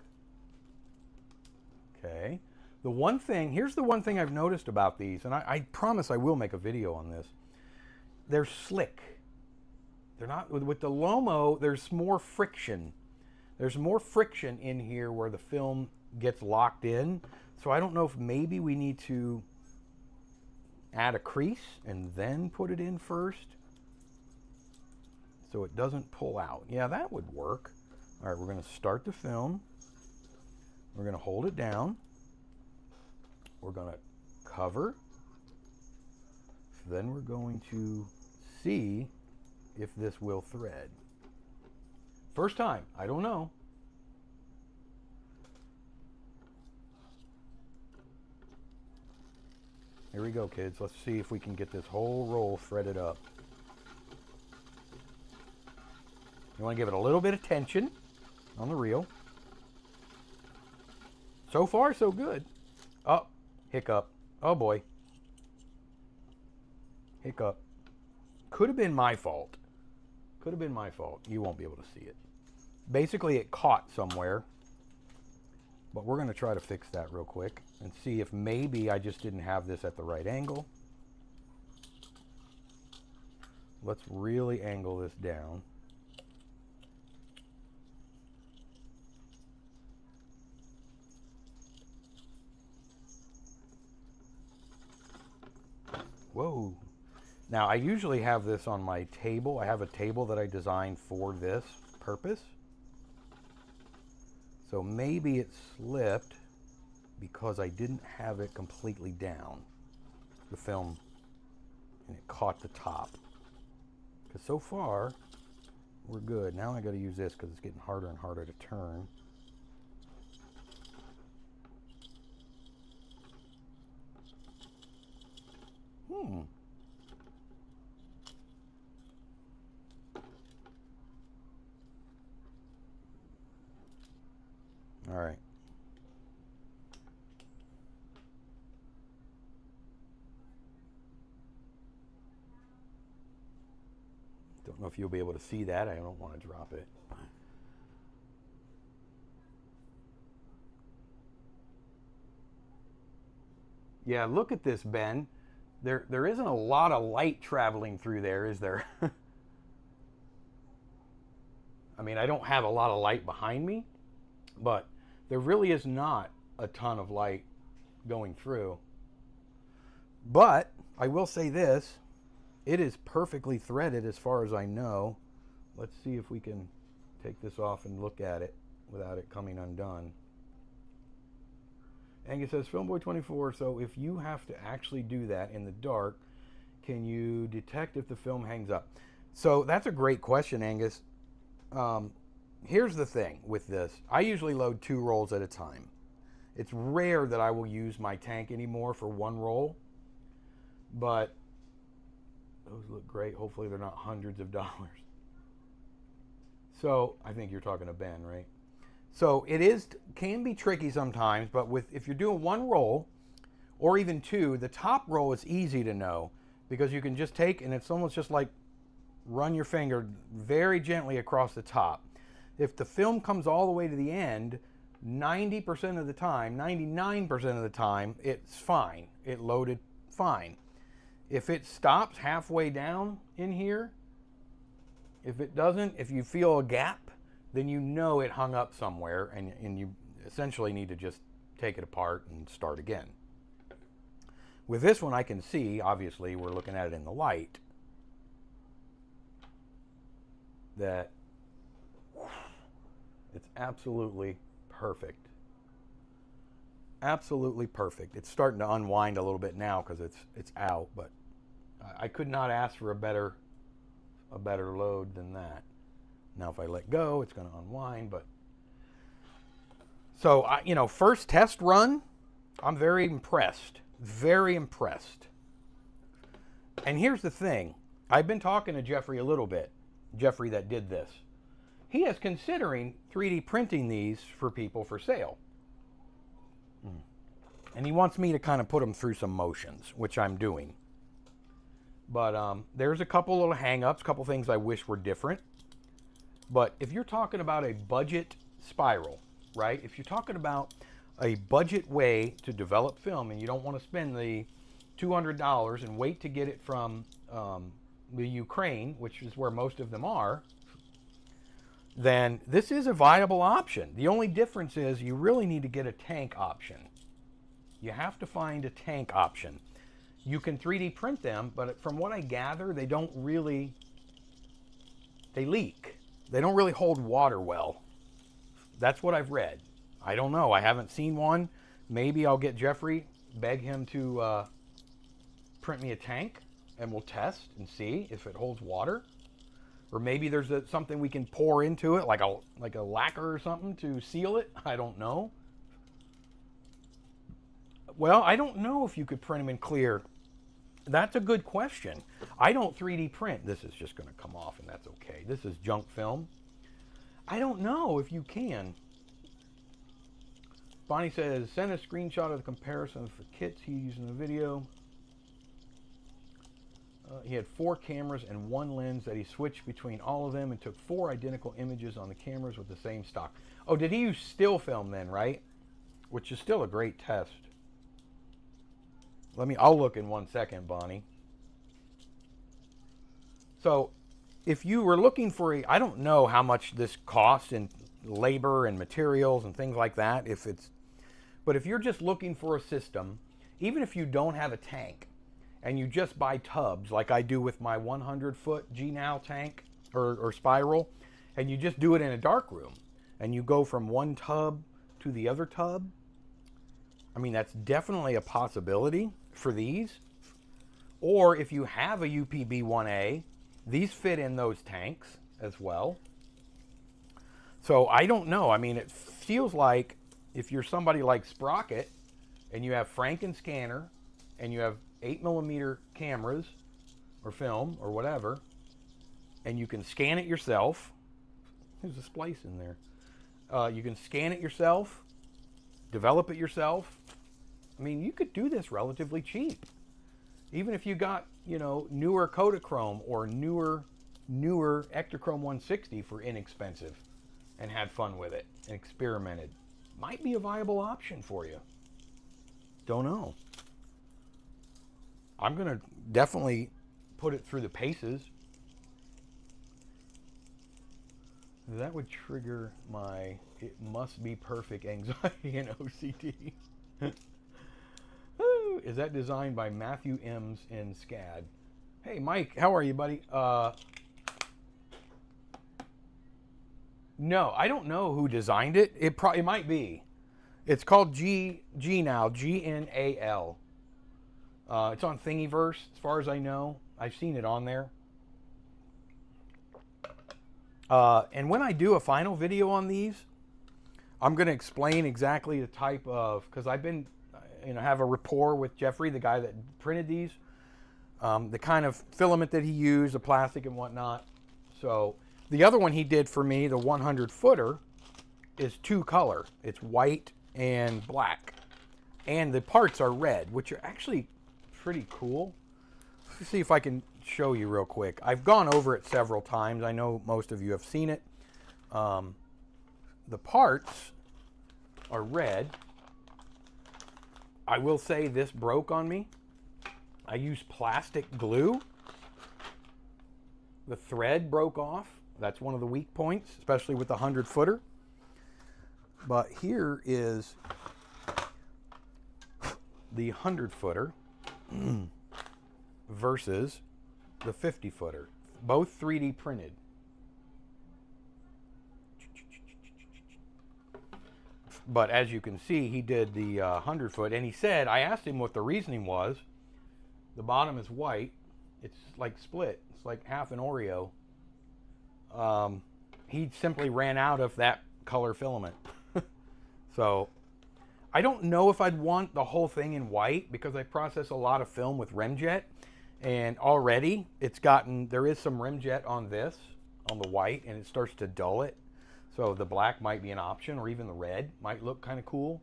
Okay. Here's the one thing I've noticed about these, and I promise I will make a video on this. They're slick. they're not, with the Lomo, there's more friction. There's more friction in here where the film gets locked in. So I don't know if maybe we need to add a crease and then put it in first so it doesn't pull out. Yeah, that would work. All right, we're going to start the film. We're going to hold it down. We're going to cover. Then we're going to see if this will thread. First time, I don't know. Here we go, kids. Let's see if we can get this whole roll threaded up. You want to give it a little bit of tension on the reel. So far, so good. Oh, hiccup. Oh boy. Hiccup. Could have been my fault. Could have been my fault. You won't be able to see it. Basically, it caught somewhere. But we're going to try to fix that real quick and see if maybe I just didn't have this at the right angle. Let's really angle this down. Whoa. Now, I usually have this on my table. I have a table that I designed for this purpose. So maybe it slipped because I didn't have it completely down, the film, and it caught the top. Because so far, we're good. Now I got to use this because it's getting harder and harder to turn. All right. Don't know if you'll be able to see that. I don't want to drop it. Yeah, look at this, Ben. There isn't a lot of light traveling through there, is there? I mean, I don't have a lot of light behind me, but there really is not a ton of light going through. But I will say this, it is perfectly threaded as far as I know. Let's see if we can take this off and look at it without it coming undone. Angus says, Filmboy24, so if you have to actually do that in the dark, can you detect if the film hangs up? So that's a great question, Angus. Here's the thing with this. I usually load 2 rolls at a time. It's rare that I will use my tank anymore for 1 roll, but those look great. Hopefully they're not hundreds of dollars. So I think you're talking to Ben, right? So it can be tricky sometimes, but if you're doing 1 roll or even 2, the top roll is easy to know because you can just take, and it's almost just like run your finger very gently across the top. If the film comes all the way to the end, 90% of the time, 99% of the time, it's fine. It loaded fine. If it stops halfway down in here, if it doesn't, if you feel a gap, then you know it hung up somewhere, and you essentially need to just take it apart and start again. With this one, I can see, obviously, we're looking at it in the light, that it's absolutely perfect. Absolutely perfect. It's starting to unwind a little bit now because it's out, but I could not ask for a better load than that. Now, if I let go, it's going to unwind, but so first test run, I'm very impressed. Very impressed. And here's the thing. I've been talking to Jeffrey a little bit. Jeffrey that did this. He is considering 3D printing these for people for sale. And he wants me to kind of put them through some motions, which I'm doing. But there's a couple little hang-ups, a couple things I wish were different. But if you're talking about a budget spiral, right? If you're talking about a budget way to develop film and you don't want to spend the $200 and wait to get it from the Ukraine, which is where most of them are, then this is a viable option. The only difference is you really need to get a tank option. You have to find a tank option. You can 3D print them, but from what I gather, they don't really, they leak. They don't really hold water well. That's what I've read. I don't know. I haven't seen one. Maybe I'll get Jeffrey, beg him to print me a tank, and we'll test and see if it holds water. Or maybe there's something we can pour into it, like a lacquer or something to seal it. I don't know. Well, I don't know if you could print them in clear. That's a good question. I don't 3D print. This is just going to come off, and that's okay. This is junk film. I don't know if you can. Bonnie says, send a screenshot of the comparison for kits he used in the video. He had 4 cameras and 1 lens that he switched between all of them and took 4 identical images on the cameras with the same stock. Oh, did he use still film then, right? Which is still a great test. I'll look in 1 second, Bonnie. So, if you were looking for I don't know how much this costs in labor and materials and things like that, but if you're just looking for a system, even if you don't have a tank, and you just buy tubs like I do with my 100-foot G-Now tank or spiral, and you just do it in a dark room, and you go from one tub to the other tub, I mean, that's definitely a possibility for these. Or if you have a UPB-1A, these fit in those tanks as well. So I don't know. I mean, it feels like if you're somebody like Sprocket and you have Franken scanner and you have 8mm cameras or film or whatever, and you can scan it yourself. There's a splice in there. You can scan it yourself, develop it yourself. I mean, you could do this relatively cheap. Even if you got, newer Kodachrome or newer Ektachrome 160 for inexpensive and had fun with it and experimented. Might be a viable option for you. Don't know. I'm going to definitely put it through the paces. That would trigger my it must be perfect anxiety and OCD. Is that designed by Matthew Ems in SCAD? Hey, Mike, how are you, buddy? No, I don't know who designed it. It might be. It's called Gnal, G-N-A-L. It's on Thingiverse, as far as I know. I've seen it on there. And when I do a final video on these, I'm going to explain exactly the type of, because I've been, have a rapport with Jeffrey, the guy that printed these, the kind of filament that he used, the plastic and whatnot. So the other one he did for me, the 100-footer, is 2-color. It's white and black. And the parts are red, which are actually pretty cool. Let's see if I can show you real quick. I've gone over it several times. I know most of you have seen it. The parts are red. I will say this broke on me. I used plastic glue. The thread broke off. That's one of the weak points, especially with the 100-footer. But here is the 100-footer versus the 50-footer. Both 3D printed. But as you can see, he did the 100-foot, and he said, I asked him what the reasoning was. The bottom is white. It's like split. It's like half an Oreo. He simply ran out of that color filament. So I don't know if I'd want the whole thing in white because I process a lot of film with Rimjet, and already there is some Rimjet on this, on the white, and it starts to dull it. So the black might be an option, or even the red might look kind of cool.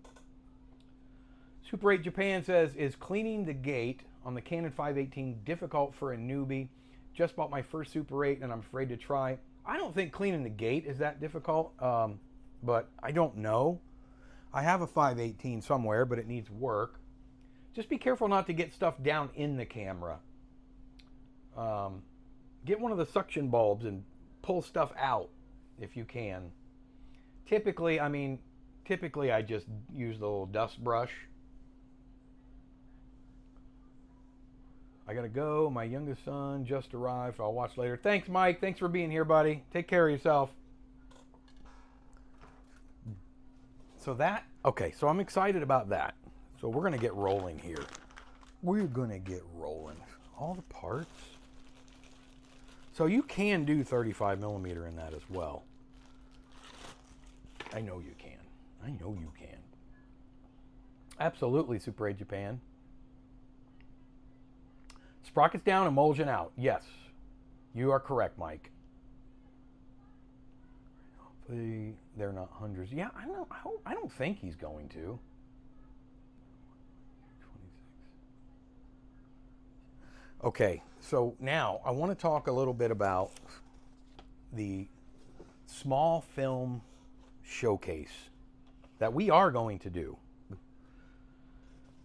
Super 8 Japan says, is cleaning the gate on the Canon 518 difficult for a newbie? Just bought my first Super 8 and I'm afraid to try. I don't think cleaning the gate is that difficult, but I don't know. I have a 518 somewhere, but it needs work. Just be careful not to get stuff down in the camera. Get one of the suction bulbs and pull stuff out if you can. Typically, I just use the little dust brush. I gotta go. My youngest son just arrived. I'll watch later. Thanks, Mike. Thanks for being here, buddy. Take care of yourself. So so I'm excited about that. So we're gonna get rolling here. We're gonna get rolling. All the parts. So you can do 35 millimeter in that as well. I know you can. I know you can. Absolutely, Super 8 Japan. Sprockets down, emulsion out. Yes, you are correct, Mike. Hopefully they're not hundreds. Yeah, I don't think he's going to. 26. Okay, so now I want to talk a little bit about the small film showcase that we are going to do.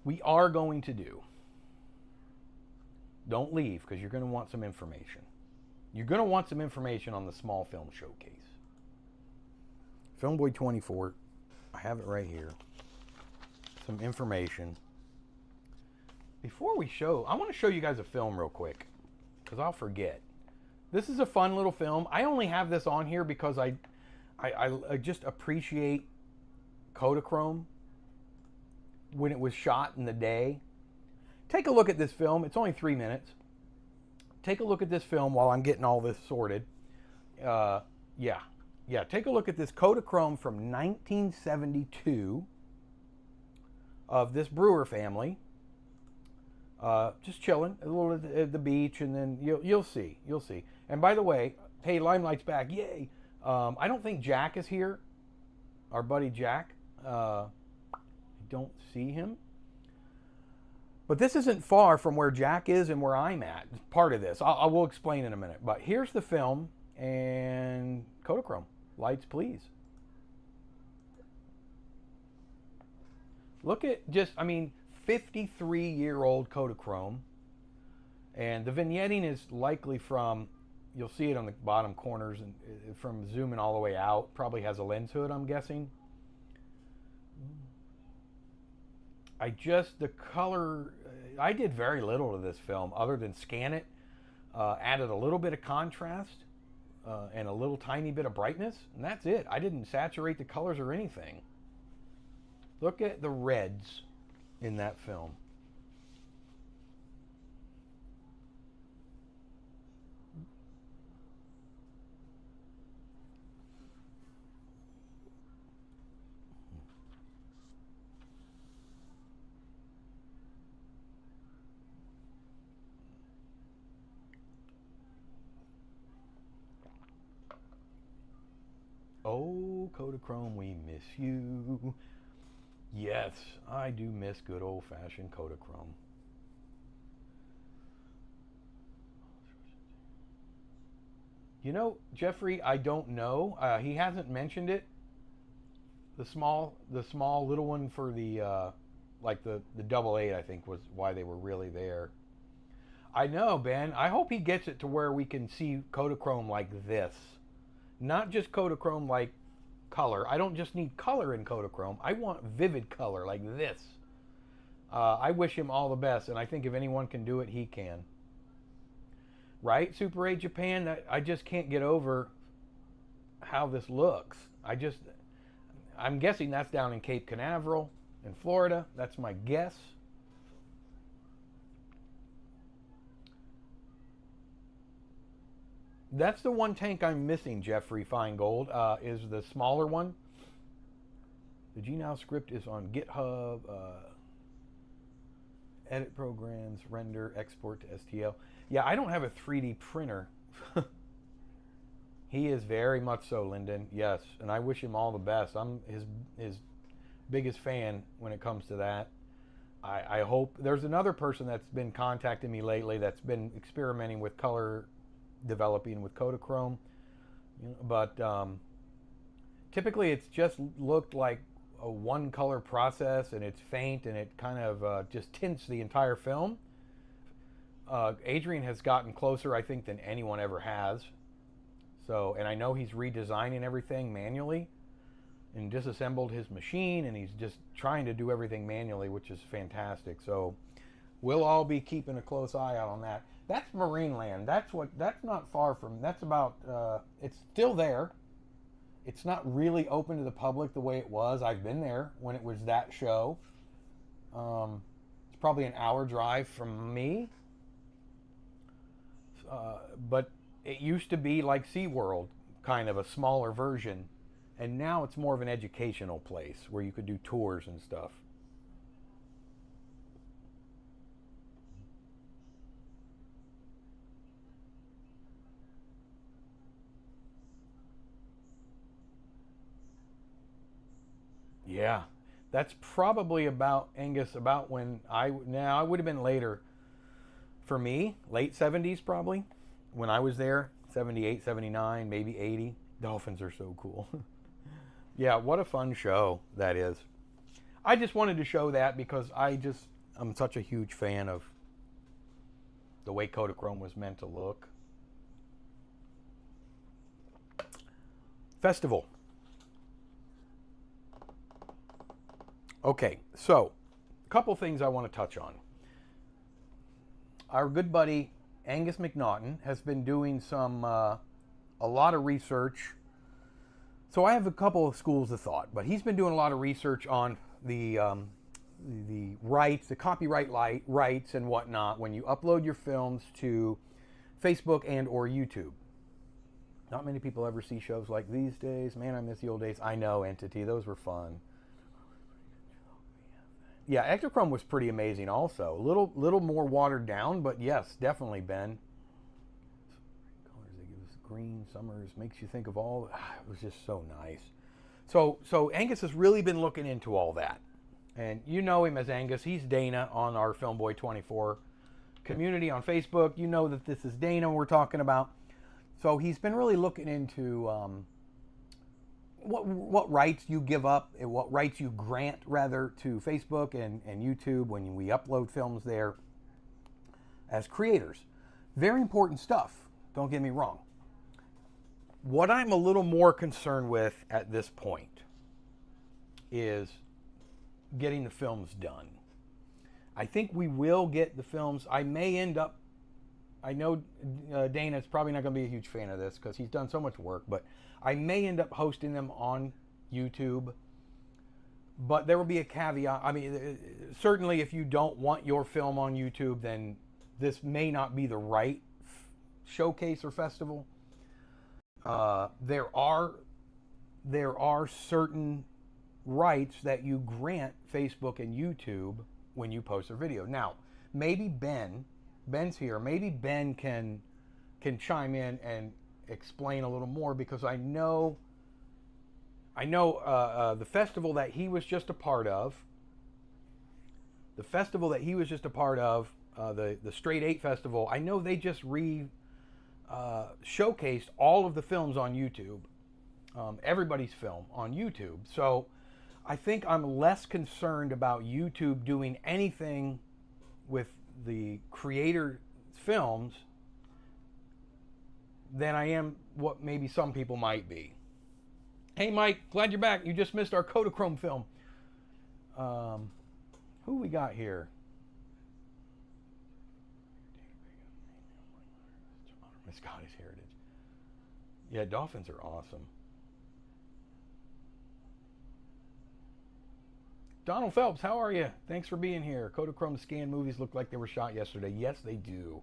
We are going to do. Don't leave, because you're going to want some information. You're going to want some information on the small film showcase. Filmboy24, I have it right here. Some information. Before we show, I want to show you guys a film real quick, because I'll forget. This is a fun little film. I only have this on here because I just appreciate Kodakchrome when it was shot in the day. Take a look at this film. It's only 3 minutes. Take a look at this film while I'm getting all this sorted. Yeah, take a look at this Kodakchrome from 1972 of this brewer family. Just chilling a little at the beach, and then you'll see. And by the way, hey, Limelight's back. Yay. I don't think Jack is here. Our buddy Jack. I don't see him. But this isn't far from where Jack is and where I'm at. It's part of this. I will explain in a minute. But here's the film and Kodakchrome. Lights, please. Look at 53-year-old Kodakchrome. And the vignetting is likely from, you'll see it on the bottom corners, and from zooming all the way out. Probably has a lens hood, I'm guessing. The color, I did very little to this film other than scan it, added a little bit of contrast, and a little tiny bit of brightness, and that's it. I didn't saturate the colors or anything. Look at the reds in that film. Oh, Kodakchrome, we miss you. Yes, I do miss good old-fashioned Kodakchrome. You know, Jeffrey, I don't know. He hasn't mentioned it. The small little one for the like the AA, I think, was why they were really there. I know, Ben. I hope he gets it to where we can see Kodakchrome like this. Not just Kodakchrome like color. I don't just need color in Kodakchrome. I want vivid color like this. I wish him all the best, and I think if anyone can do it, he can. Right, Super 8 Japan? I just can't get over how this looks. I'm guessing that's down in Cape Canaveral in Florida. That's my guess. That's the one tank I'm missing, Jeffrey Feingold, is the smaller one. The GNow script is on GitHub. Edit programs, render, export to STL. Yeah, I don't have a 3D printer. He is very much so, Lyndon. Yes, and I wish him all the best. I'm his biggest fan when it comes to that. I hope there's another person that's been contacting me lately that's been experimenting with color developing with Kodakchrome, but typically it's just looked like a one color process, and it's faint, and it kind of just tints the entire film. Adrian has gotten closer, I think, than anyone ever has. So, and I know he's redesigning everything manually and disassembled his machine, and he's just trying to do everything manually, which is fantastic. So we'll all be keeping a close eye out on that. That's Marineland. That's not far from, that's about, it's still there. It's not really open to the public the way it was. I've been there when it was that show. It's probably an hour drive from me. But it used to be like SeaWorld, kind of a smaller version. And now it's more of an educational place where you could do tours and stuff. Yeah, that's probably about, Angus, about when now I would have been later for me, late 70s probably, when I was there, 78, 79, maybe 80. Dolphins are so cool. Yeah, what a fun show that is. I just wanted to show that because I'm such a huge fan of the way Kodachrome was meant to look. Festival. Okay, so a couple things I want to touch on. Our good buddy Angus McNaughton has been doing a lot of research. So I have a couple of schools of thought, but he's been doing a lot of research on the rights, the copyright rights and whatnot when you upload your films to Facebook and or YouTube. Not many people ever see shows like these days. Man, I miss the old days. I know, Entity, those were fun. Yeah, Kodachrome was pretty amazing also. A little more watered down, but yes, definitely, Ben. Colors they give us, green, summers, makes you think of all, it was just so nice. So Angus has really been looking into all that. And you know him as Angus. He's Dana on our Filmboy24 community on Facebook. You know that this is Dana we're talking about. So he's been really looking into what rights you give up, and what rights you grant, rather, to Facebook and YouTube when we upload films there as creators. Very important stuff, don't get me wrong. What I'm a little more concerned with at this point is getting the films done. I think we will get the films. I may end up, I know Dana's probably not going to be a huge fan of this because he's done so much work, but I may end up hosting them on YouTube. But there will be a caveat. I mean, certainly if you don't want your film on YouTube, then this may not be the right showcase or festival. There are certain rights that you grant Facebook and YouTube when you post a video. Now, maybe Ben's here. Maybe Ben can chime in and explain a little more, because I know the festival that he was just a part of. The Straight 8 Festival. I know they just showcased all of the films on YouTube, everybody's film on YouTube. So I think I'm less concerned about YouTube doing anything with the creator films than I am what maybe some people might be. Hey Mike, glad you're back. You just missed our Kodachrome film. Who we got here? Scottish heritage. Yeah, dolphins are awesome. Donald Phelps, how are you? Thanks for being here. Kodachrome scan movies look like they were shot yesterday. Yes, they do.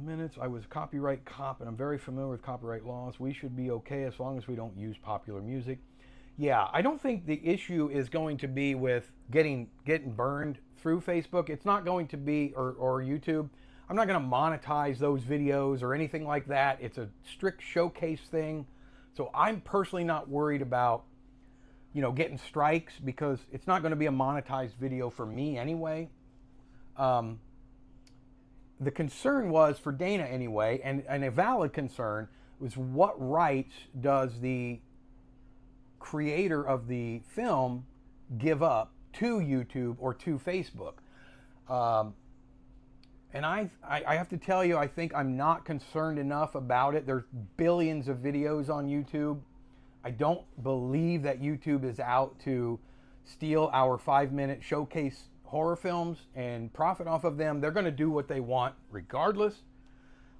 Minutes. I was a copyright cop, and I'm very familiar with copyright laws. We should be okay as long as we don't use popular music. Yeah, I don't think the issue is going to be with getting burned through Facebook. It's not going to be, or YouTube. I'm not going to monetize those videos or anything like that. It's a strict showcase thing. So I'm personally not worried about, getting strikes, because it's not going to be a monetized video for me anyway. The concern was, for Dana anyway, and a valid concern, was what rights does the creator of the film give up to YouTube or to Facebook? And I have to tell you, I think I'm not concerned enough about it. There's billions of videos on YouTube. I don't believe that YouTube is out to steal our 5-minute showcase horror films and profit off of them. They're going to do what they want regardless.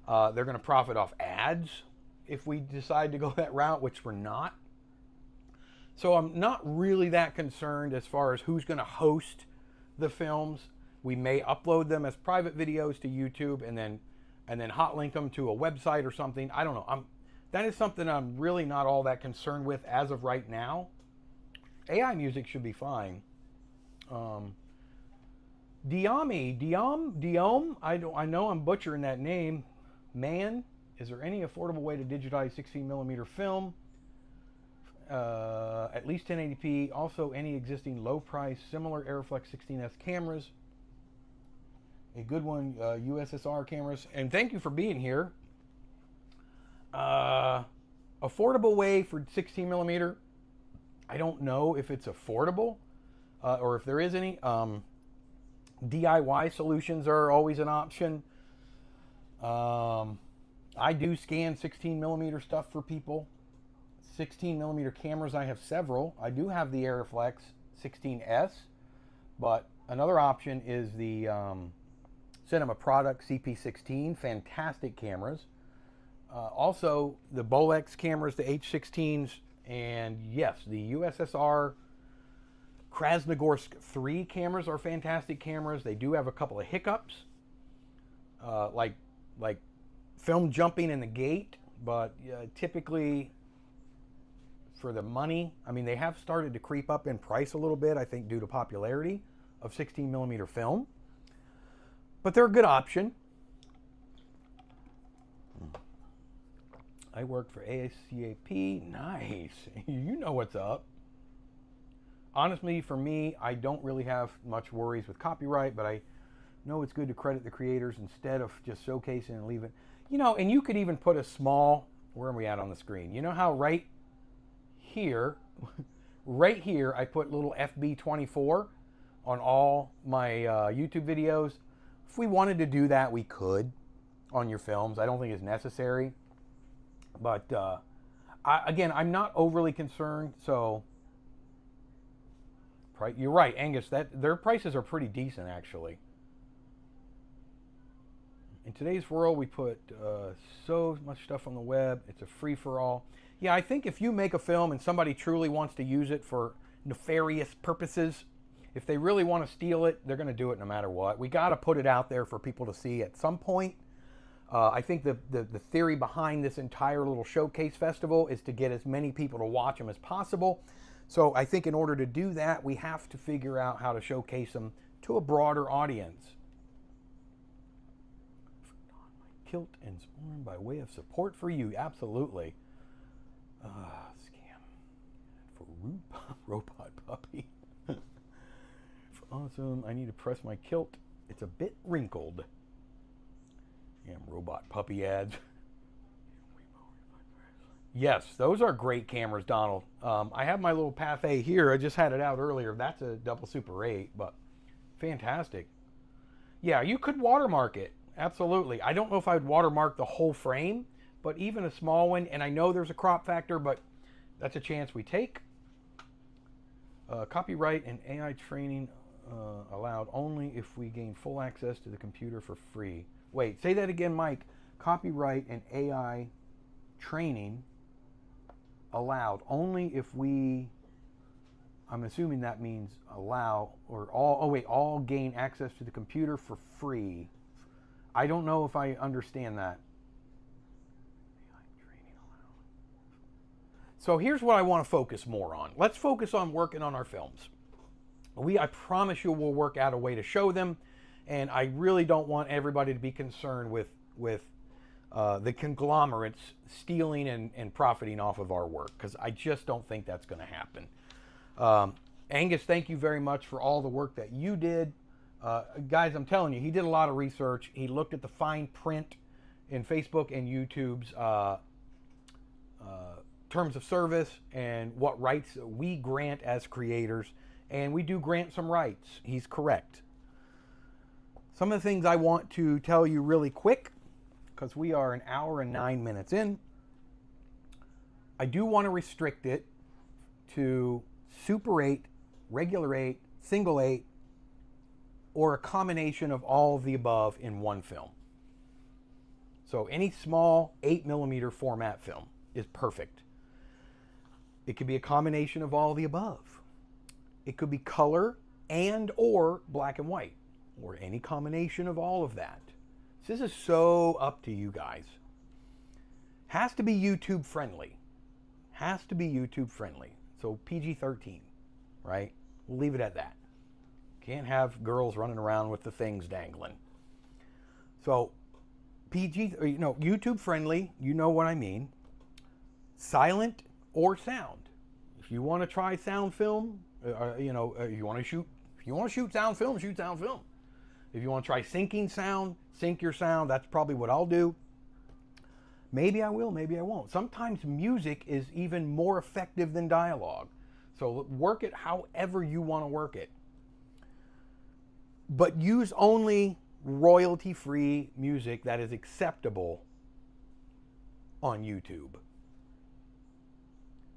They're going to profit off ads if we decide to go that route, which we're not. So I'm not really that concerned as far as who's going to host the films. We may upload them as private videos to YouTube and then hot link them to a website or something. I don't know. That is something I'm really not all that concerned with as of right now. AI music should be fine. Diom, I know I'm butchering that name. Man, is there any affordable way to digitize 16mm film? At least 1080p. Also, any existing low-price, similar Aeroflex 16S cameras. A good one, USSR cameras. And thank you for being here. Affordable way for 16mm. I don't know if it's affordable or if there is any. DIY solutions are always an option. I do scan 16mm stuff for people. 16mm cameras, I have several. I do have the Aeroflex 16S, but another option is the Cinema Product CP16, fantastic cameras. Also, the Bolex cameras, the H16s, and yes, the USSR Krasnogorsk 3 cameras are fantastic cameras. They do have a couple of hiccups, like film jumping in the gate, but typically for the money, I mean, they have started to creep up in price a little bit, I think due to popularity of 16mm film, but they're a good option. I worked for ASCAP. Nice. You know what's up. Honestly, for me, I don't really have much worries with copyright, but I know it's good to credit the creators instead of just showcasing and leaving. You know, and you could even put a small, where are we at on the screen? You know how right here, I put little FB24 on all my YouTube videos. If we wanted to do that, we could on your films. I don't think it's necessary. But again, I'm not overly concerned. So you're right, Angus. Their prices are pretty decent, actually. In today's world, we put so much stuff on the web. It's a free-for-all. Yeah, I think if you make a film and somebody truly wants to use it for nefarious purposes, if they really want to steal it, they're going to do it no matter what. We got to put it out there for people to see at some point. I think the theory behind this entire little showcase festival is to get as many people to watch them as possible. So I think in order to do that, we have to figure out how to showcase them to a broader audience. My kilt and sporn by way of support for you. Absolutely. Scam. For robot puppy. Awesome. I need to press my kilt. It's a bit wrinkled. Damn robot puppy ads. Yes, those are great cameras, Donald. I have my little Pathé here. I just had it out earlier. That's a double Super 8, but fantastic. Yeah, you could watermark it. Absolutely. I don't know if I would watermark the whole frame, but even a small one, and I know there's a crop factor, but that's a chance we take. Copyright and AI training allowed only if we gain full access to the computer for free. Wait, say that again, Mike. Copyright and AI training allowed only if we, I'm assuming that means allow, or all gain access to the computer for free. I don't know if I understand that. So here's what I want to focus more on. Let's focus on working on our films. I promise you we'll work out a way to show them, and I really don't want everybody to be concerned with the conglomerates stealing and profiting off of our work, because I just don't think that's going to happen. Angus, thank you very much for all the work that you did. Guys, I'm telling you, he did a lot of research. He looked at the fine print in Facebook and YouTube's terms of service and what rights we grant as creators, and we do grant some rights. He's correct. Some of the things I want to tell you really quick, because we are an hour and 9 minutes in. I do want to restrict it to Super 8, regular 8, single 8, or a combination of all of the above in one film. So any small 8mm format film is perfect. It could be a combination of all the above. It could be color and or black and white, or any combination of all of that. This is so up to you guys. Has to be YouTube friendly. Has to be YouTube friendly. So PG-13, right? We'll leave it at that. Can't have girls running around with the things dangling. So YouTube friendly, you know what I mean. Silent or sound. If you want to try sound film, you want to shoot. If you want to shoot sound film, shoot sound film. If you want to try syncing sound, sync your sound. That's probably what I'll do. Maybe I will, maybe I won't. Sometimes music is even more effective than dialogue. So work it however you want to work it. But use only royalty-free music that is acceptable on YouTube.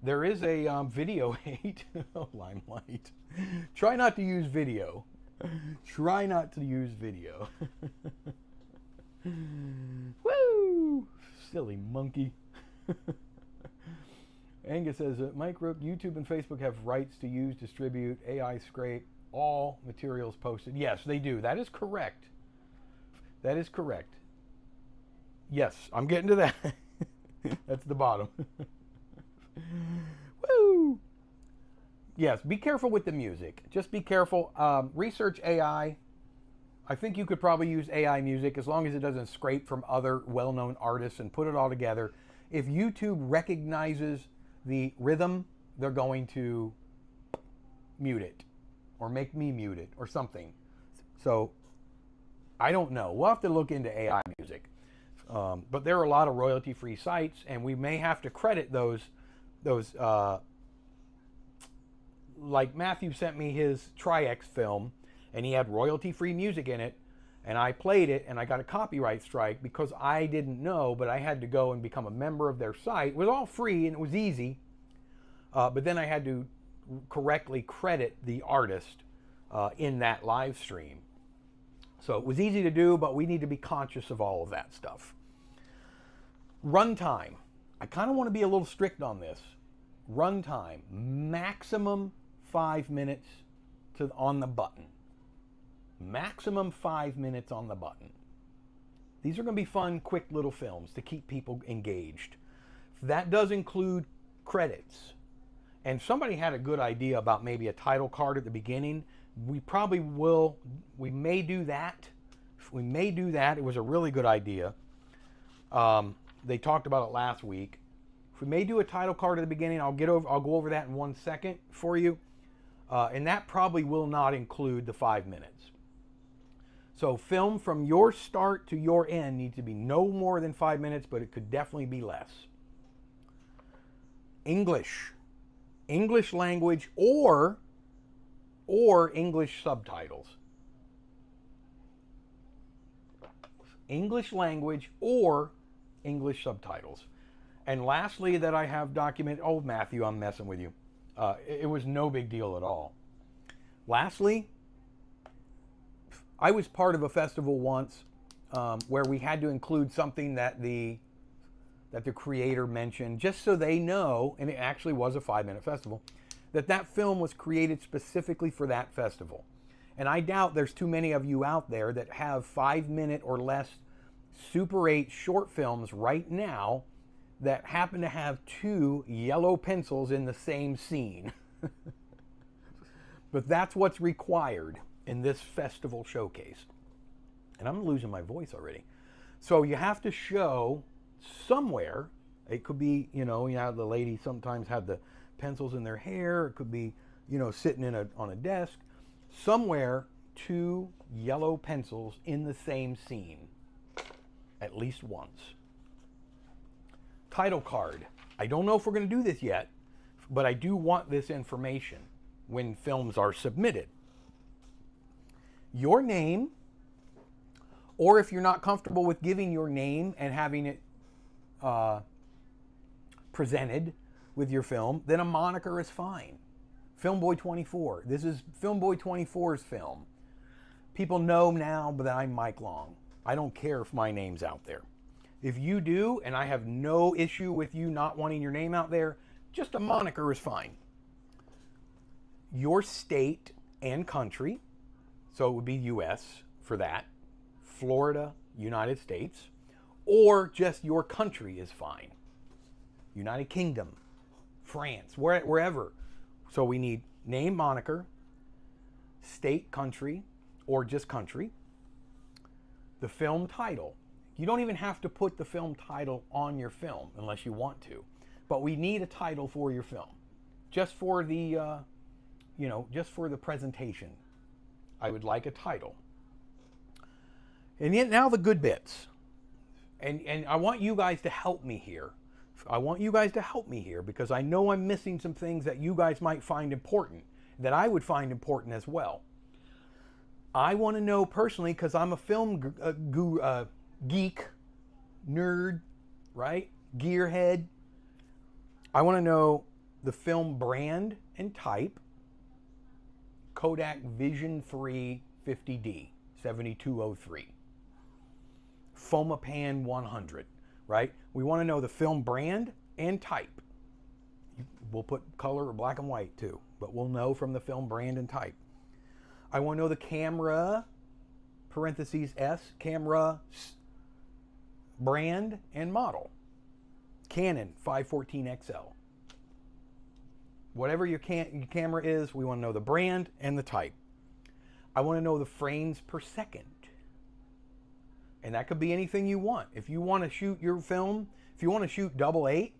There is a video hate. Limelight. Try not to use video. Try not to use video. Woo! Silly monkey. Angus says, Mike wrote, YouTube and Facebook have rights to use, distribute, AI scrape all materials posted. Yes, they do. That is correct. That is correct. Yes, I'm getting to that. That's the bottom. Woo! Yes, be careful with the music. Just be careful. Research AI. I think you could probably use AI music as long as it doesn't scrape from other well-known artists and put it all together. If YouTube recognizes the rhythm, they're going to mute it or make me mute it or something. So I don't know. We'll have to look into AI music. But there are a lot of royalty-free sites, and we may have to credit those like Matthew sent me his Tri-X film, and he had royalty-free music in it, and I played it, and I got a copyright strike because I didn't know, but I had to go and become a member of their site. It was all free, and it was easy, but then I had to correctly credit the artist in that live stream. So it was easy to do, but we need to be conscious of all of that stuff. Runtime. I kind of want to be a little strict on this. Runtime. Maximum 5 minutes on the button. Maximum 5 minutes on the button. These are going to be fun, quick little films to keep people engaged. That does include credits. And somebody had a good idea about maybe a title card at the beginning. We probably will. We may do that. We may do that. It was a really good idea. They talked about it last week. If we may do a title card at the beginning, I'll go over that in 1 second for you. And that probably will not include the 5 minutes. So film from your start to your end needs to be no more than 5 minutes, but it could definitely be less. English language or English subtitles. English language or English subtitles. And lastly that I have documented, oh Matthew, I'm messing with you. It was no big deal at all. Lastly, I was part of a festival once where we had to include something that the creator mentioned, just so they know, and it actually was a 5-minute festival, that film was created specifically for that festival. And I doubt there's too many of you out there that have 5-minute or less Super 8 short films right now that happen to have 2 yellow pencils in the same scene. But that's what's required in this festival showcase. And I'm losing my voice already. So you have to show somewhere. It could be, the lady sometimes had the pencils in their hair. It could be, sitting on a desk. Somewhere 2 yellow pencils in the same scene. At least once. Title card. I don't know if we're going to do this yet, but I do want this information when films are submitted. Your name, Or if you're not comfortable with giving your name and having it presented with your film, then a moniker is fine. Filmboy24. This is Filmboy24's film. People know now that I'm Mike Long. I don't care if my name's out there. If you do, and I have no issue with you not wanting your name out there, just a moniker is fine. Your state and country, so it would be US for that, Florida, United States, or just your country is fine. United Kingdom, France, wherever. So we need name, moniker, state, country, or just country. The film title. You don't even have to put the film title on your film unless you want to. But we need a title for your film. Just for the, just for the presentation. I would like a title. And yet now the good bits. And I want you guys to help me here. I want you guys to help me here because I know I'm missing some things that you guys might find important, that I would find important as well. I want to know personally, because I'm a film geek, nerd, right? Gearhead. I want to know the film brand and type. Kodak Vision 3 50D 7203. Fomapan 100, right? We want to know the film brand and type. We'll put color or black and white too, but we'll know from the film brand and type. I want to know the camera, parentheses S, camera brand and model. Canon 514 XL. Whatever your camera is, we want to know the brand and the type. I want to know the frames per second. And that could be anything you want. If you want to shoot your film, if you want to shoot 888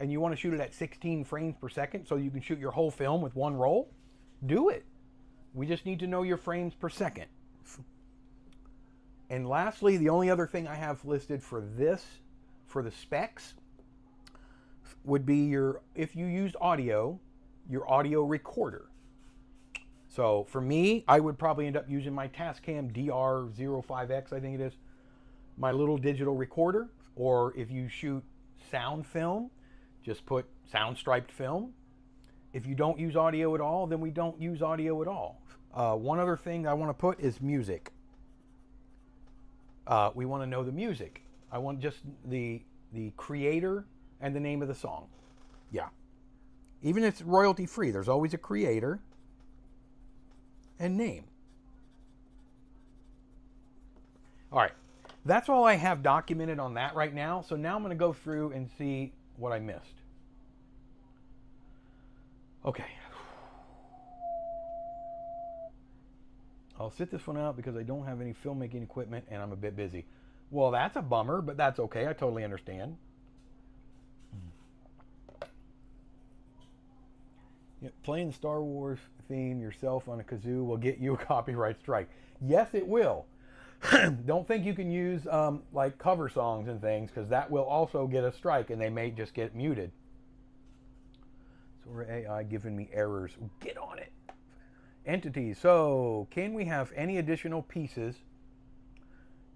and you want to shoot it at 16 frames per second so you can shoot your whole film with one roll, do it. We just need to know your frames per second. And lastly, the only other thing I have listed for this, for the specs, would be if you used audio, your audio recorder. So for me, I would probably end up using my Tascam DR05X, I think it is, my little digital recorder. Or if you shoot sound film, just put sound striped film. If you don't use audio at all, then we don't use audio at all. One other thing I want to put is music. We want to know the music. I want just the creator and the name of the song. Yeah. Even if it's royalty free, there's always a creator and name. All right. That's all I have documented on that right now. So now I'm going to go through and see what I missed. Okay. I'll sit this one out because I don't have any filmmaking equipment and I'm a bit busy. Well, that's a bummer, but that's okay. I totally understand. Yeah, playing the Star Wars theme yourself on a kazoo will get you a copyright strike. Yes, it will. Don't think you can use like cover songs and things because that will also get a strike and they may just get muted. So AI giving me errors. Get on it. Entities. So can we have any additional pieces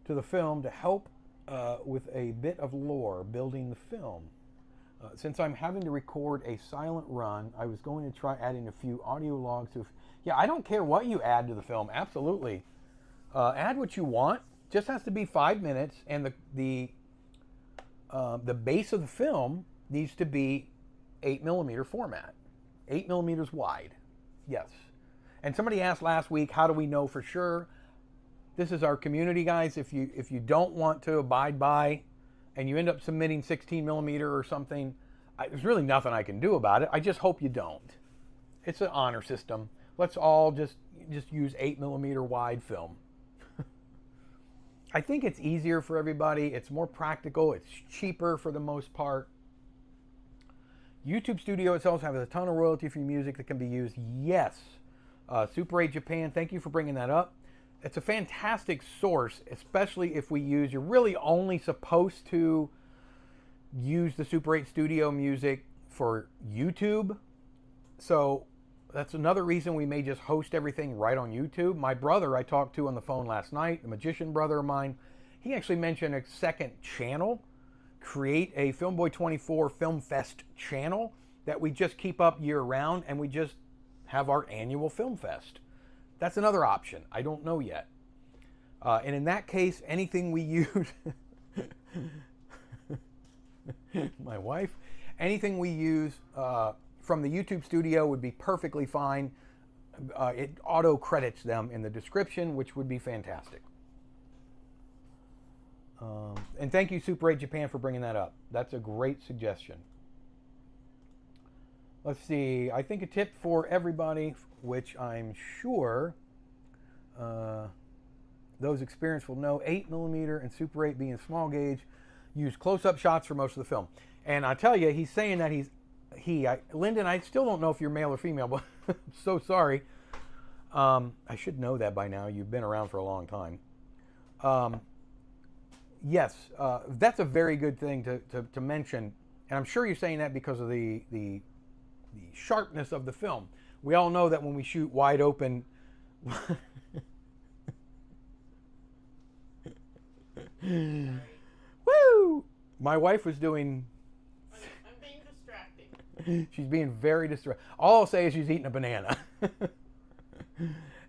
to the film to help with a bit of lore building the film? Since I'm having to record a silent run, I was going to try adding a few audio logs. Yeah, I don't care what you add to the film. Absolutely. Add what you want. Just has to be 5 minutes, and the base of the film needs to be 8mm format, 8 millimeters wide. Yes. And somebody asked last week, how do we know for sure? This is our community, guys. If you don't want to abide by, and you end up submitting 16mm or something, there's really nothing I can do about it. I just hope you don't. It's an honor system. Let's all just use 8mm wide film. I think it's easier for everybody. It's more practical. It's cheaper for the most part. YouTube Studio itself has a ton of royalty-free music that can be used. Yes. Super 8 Japan, thank you for bringing that up. It's a fantastic source, especially if we use, you're really only supposed to use the Super 8 Studio music for YouTube. So That's another reason we may just host everything right on YouTube. My brother I talked to on the phone last night, a magician brother of mine, he actually mentioned a second channel, create a Filmboy24 Film Fest channel that we just keep up year round, and we just have our annual Film Fest. That's another option. I don't know yet. And in that case, anything we use, my wife, anything we use from the YouTube studio would be perfectly fine. It auto credits them in the description, which would be fantastic. And thank you, Super 8 Japan, for bringing that up. That's a great suggestion. Let's see. I think a tip for everybody, which I'm sure those experienced will know, 8mm and Super 8 being small gauge, use close-up shots for most of the film. And I tell you, he's saying that Lyndon, I still don't know if you're male or female, but I'm so sorry. I should know that by now. You've been around for a long time. Yes, that's a very good thing to mention. And I'm sure you're saying that because of the sharpness of the film. We all know that when we shoot wide open... Woo! My wife was doing... I'm being distracting. She's being very distracted. All I'll say is she's eating a banana.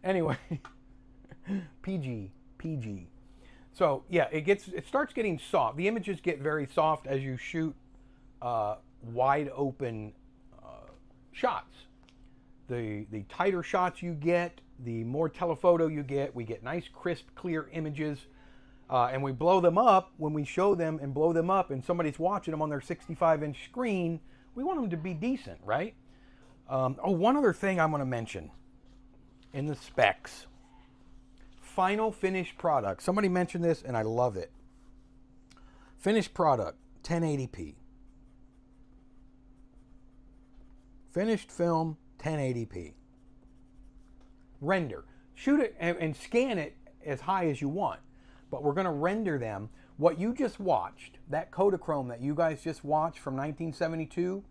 Anyway, PG. So yeah, it starts getting soft. The images get very soft as you shoot wide open shots. The tighter shots you get, the more telephoto you get. We get nice, crisp, clear images. And we blow them up when we show them and blow them up and somebody's watching them on their 65-inch screen. We want them to be decent, right? One other thing I want to mention in the specs. Final finished product. Somebody mentioned this and I love it. Finished product, 1080p. Finished film, 1080p. Render. Shoot it and scan it as high as you want. But we're going to render them. What you just watched, that Kodachrome that you guys just watched from 1972,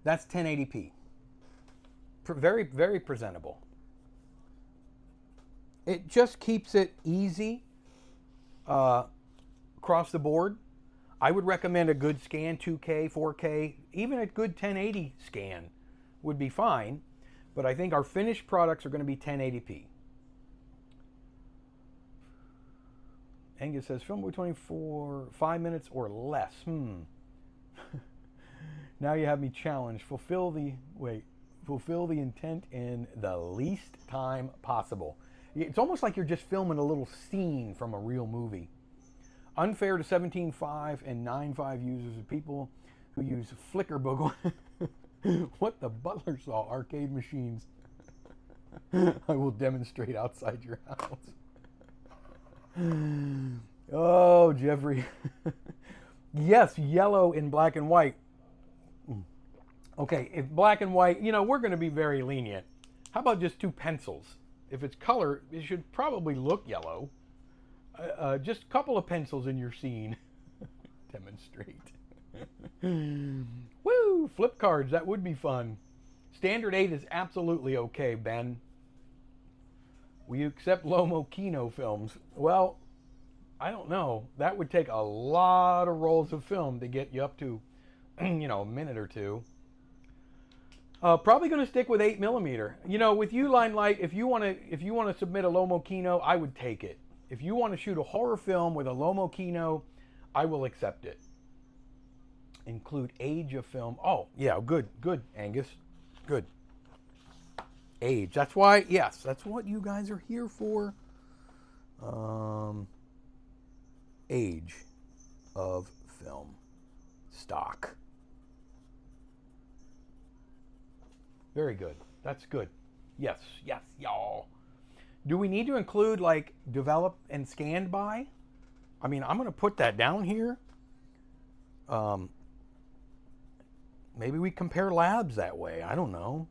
that's 1080p. Very, very presentable. It just keeps it easy across the board. I would recommend a good scan, 2K, 4K, even a good 1080 scan would be fine. But I think our finished products are going to be 1080p. Angus says, Filmboy24, 5 minutes or less. Now you have me challenged. Fulfill the intent in the least time possible. It's almost like you're just filming a little scene from a real movie. Unfair to 17.5 and 9.5 users of people who use Flickerbook. What the butler saw, arcade machines. I will demonstrate outside your house. Oh, Jeffrey. Yes, yellow in black and white. Okay, if black and white, we're going to be very lenient. How about just 2 pencils? If it's color, it should probably look yellow. Just a couple of pencils in your scene. Demonstrate. Woo! Flip cards, that would be fun. Standard 8 is absolutely okay, Ben. We accept Lomo Kino films. Well, I don't know. That would take a lot of rolls of film to get you up to, a minute or two. Probably going to stick with 8mm. With Uline Light, if you want to submit a Lomo Kino, I would take it. If you want to shoot a horror film with a Lomo Kino, I will accept it. Include age of film. Oh, yeah, good, Angus. Good. Age. That's why, yes, that's what you guys are here for. Age of film. Stock. Very good. That's good. Yes, y'all. Do we need to include, like, develop and scanned by? I mean, I'm going to put that down here. Maybe we compare labs that way. I don't know.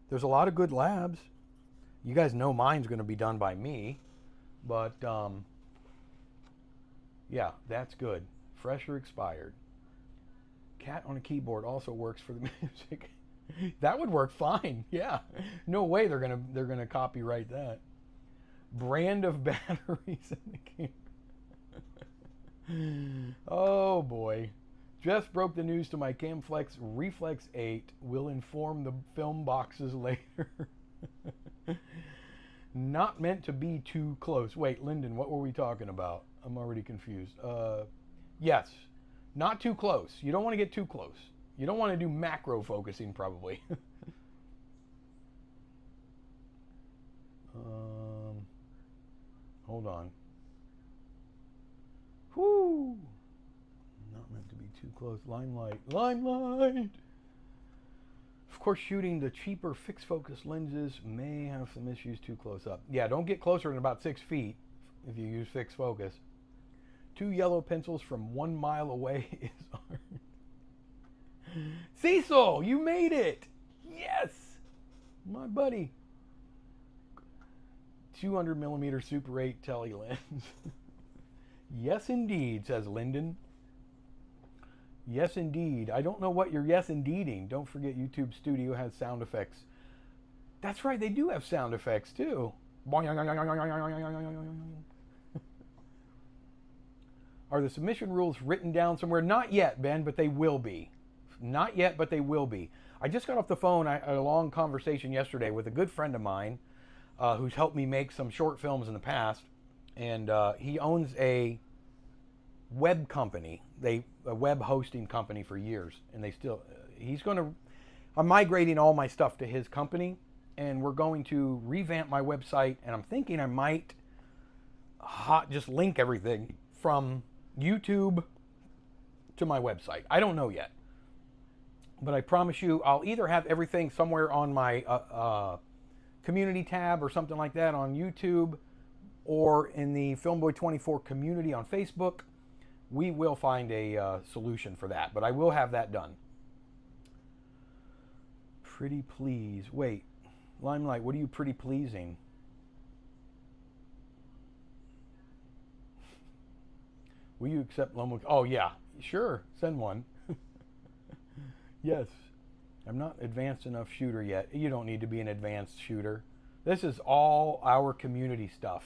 There's a lot of good labs. You guys know mine's going to be done by me. But, yeah, that's good. Fresh or expired. Cat on a keyboard also works for the music. That would work fine. Yeah. No way they're gonna copyright that. Brand of batteries in the camera. Oh boy. Just broke the news to my Camflex Reflex 8. Will inform the film boxes later. Not meant to be too close. Wait, Lyndon, what were we talking about? I'm already confused. Yes. Not too close. You don't want to get too close. You don't want to do macro focusing, probably. Hold on. Whoo! Not meant to be too close. Limelight. Limelight! Of course, shooting the cheaper fixed focus lenses may have some issues too close up. Yeah, don't get closer than about 6 feet if you use fixed focus. 2 yellow pencils from 1 mile away is art. Cecil, you made it! Yes! My buddy. 200 millimeter Super 8 tele lens. Yes, indeed, says Lyndon. Yes, indeed. I don't know what you're yes, indeeding. Don't forget YouTube Studio has sound effects. That's right, they do have sound effects, too. Are the submission rules written down somewhere? Not yet, Ben, but they will be. Not yet, but they will be. I just got off the phone, a long conversation yesterday with a good friend of mine who's helped me make some short films in the past. And he owns a web company, a web hosting company for years. And they still, I'm migrating all my stuff to his company. And we're going to revamp my website. And I'm thinking I might just link everything from YouTube to my website. I don't know yet. But I promise you, I'll either have everything somewhere on my community tab or something like that on YouTube, or in the Filmboy24 community on Facebook. We will find a solution for that, but I will have that done. Pretty please. Wait, Limelight, what are you pretty pleasing? Will you accept Lomo? Oh yeah, sure, send one. Yes. I'm not advanced enough shooter yet. You don't need to be an advanced shooter. This is all our community stuff.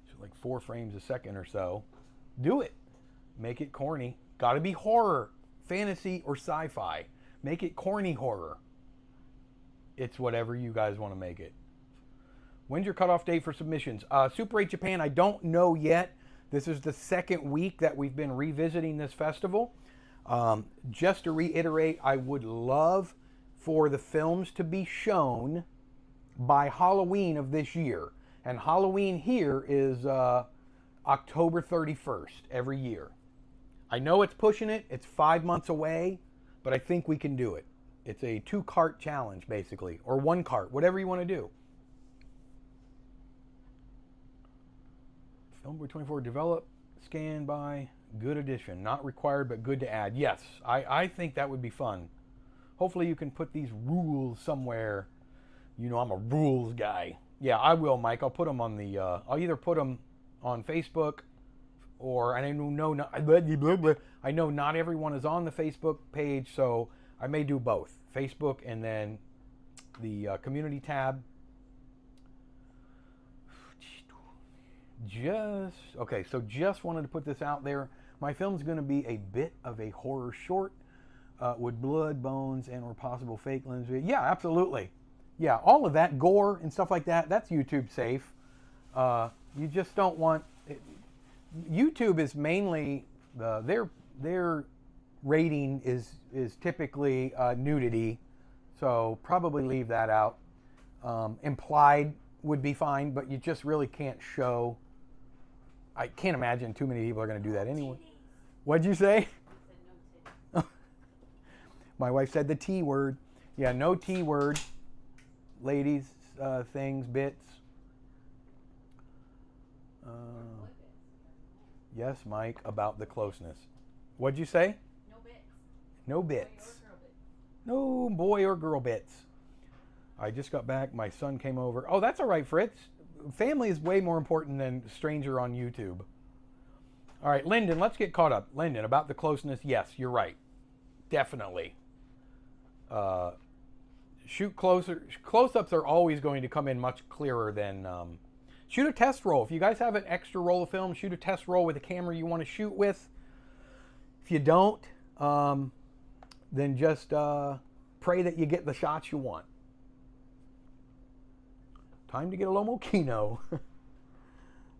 So like 4 frames a second or so. Do it. Make it corny. Gotta be horror, fantasy, or sci-fi. Make it corny horror. It's whatever you guys want to make it. When's your cutoff date for submissions? Super 8 Japan, I don't know yet. This is the 2nd week that we've been revisiting this festival. Just to reiterate, I would love for the films to be shown by Halloween of this year. And Halloween here is October 31st every year. I know it's pushing it. It's 5 months away, but I think we can do it. It's a 2-cart challenge, basically, or 1 cart, whatever you want to do. Filmboy24 develop, scan by, good addition. Not required, but good to add. Yes, I think that would be fun. Hopefully you can put these rules somewhere. You know I'm a rules guy. Yeah, I will, Mike. I'll put them on the, I'll either put them on Facebook or, and I know not everyone is on the Facebook page, so I may do both. Facebook and then the community tab. Okay, so just wanted to put this out there. My film's going to be a bit of a horror short with blood, bones, and or possible fake lens. Yeah, absolutely. Yeah, all of that, gore and stuff like that, that's YouTube safe. You just don't want... YouTube is mainly... their rating is typically nudity, so probably leave that out. Implied would be fine, but you just really can't show... I can't imagine too many people are going to do that anyway. What'd you say? My wife said the T word. Yeah, no T word. Ladies, things, bits. Yes, Mike, about the closeness. What'd you say? No bits. No bits. Boy or girl bits. No boy or girl bits. I just got back. My son came over. Oh, that's all right, Fritz. Family is way more important than stranger on YouTube. All right, Lyndon, let's get caught up. Lyndon, about the closeness, yes, you're right. Definitely. shoot closer. Close-ups are always going to come in much clearer than... shoot a test roll. If you guys have an extra roll of film, shoot a test roll with a camera you want to shoot with. If you don't, then just pray that you get the shots you want. Time to get a Lomo Kino.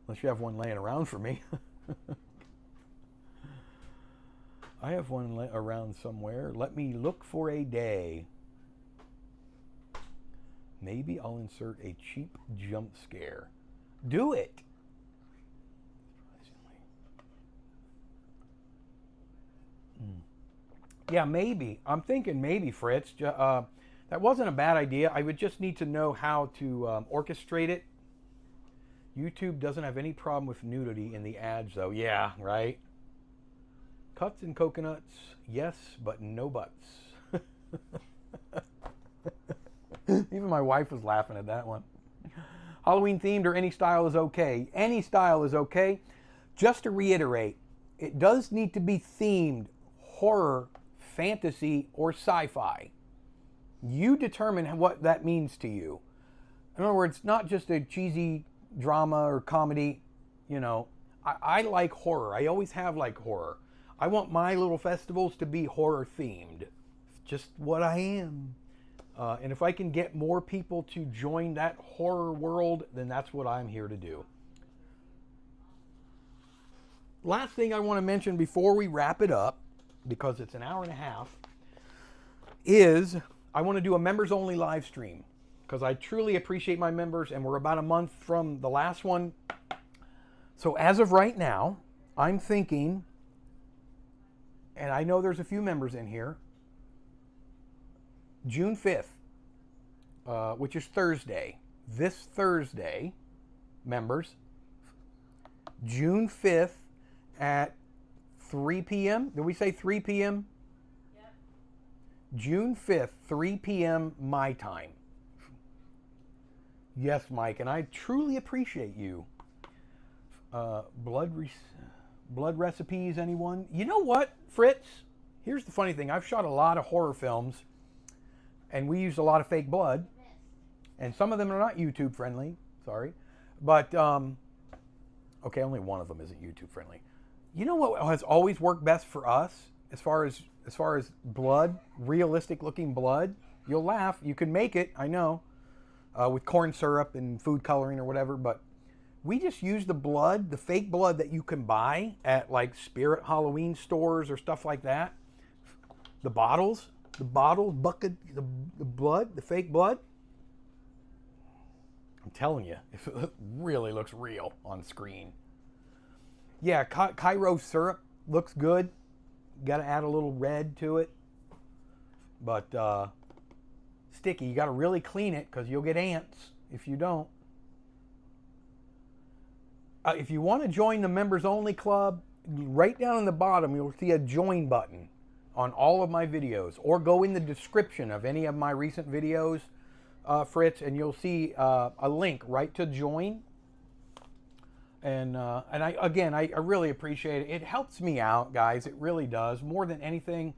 Unless you have one laying around for me. I have one around somewhere. Let me look for a day. Maybe I'll insert a cheap jump scare. Do it. Yeah, maybe. I'm thinking maybe, Fritz. That wasn't a bad idea. I would just need to know how to orchestrate it. YouTube doesn't have any problem with nudity in the ads, though. Yeah, right? Cuts and coconuts, yes, but no butts. Even my wife was laughing at that one. Halloween themed or any style is okay. Any style is okay. Just to reiterate, it does need to be themed horror, fantasy, or sci-fi. You determine what that means to you. In other words, not just a cheesy drama or comedy. You know, I like horror. I always have liked horror. I want my little festivals to be horror themed. Just what I am. And if I can get more people to join that horror world, then that's what I'm here to do. Last thing I want to mention before we wrap it up, because it's an hour and a half, is I want to do a members only live stream. Because I truly appreciate my members, and we're about a month from the last one. So as of right now, I'm thinking, and I know there's a few members in here, June 5th, which is Thursday. This Thursday, members, June 5th at 3 p.m. Did we say 3 p.m.? Yep. June 5th, 3 p.m. my time. Yes, Mike, and I truly appreciate you. Blood recipes, anyone? You know what, Fritz? Here's the funny thing. I've shot a lot of horror films, and we used a lot of fake blood, and some of them are not YouTube friendly. Sorry, but okay, only one of them isn't YouTube friendly. You know what has always worked best for us, as far as blood, realistic looking blood? You'll laugh. You can make it, I know, with corn syrup and food coloring or whatever, but we just use the blood, the fake blood that you can buy at like Spirit Halloween stores or stuff like that. The bottles, bucket, the blood, the fake blood. I'm telling you, it really looks real on screen. Yeah, Cairo syrup looks good. Got to add a little red to it. But sticky. You got to really clean it because you'll get ants if you don't. If you want to join the members only club, right down in the bottom you'll see a join button on all of my videos, or go in the description of any of my recent videos, Fritz, and you'll see a link right to join. And I really appreciate it. It helps me out, guys. It really does. More than anything,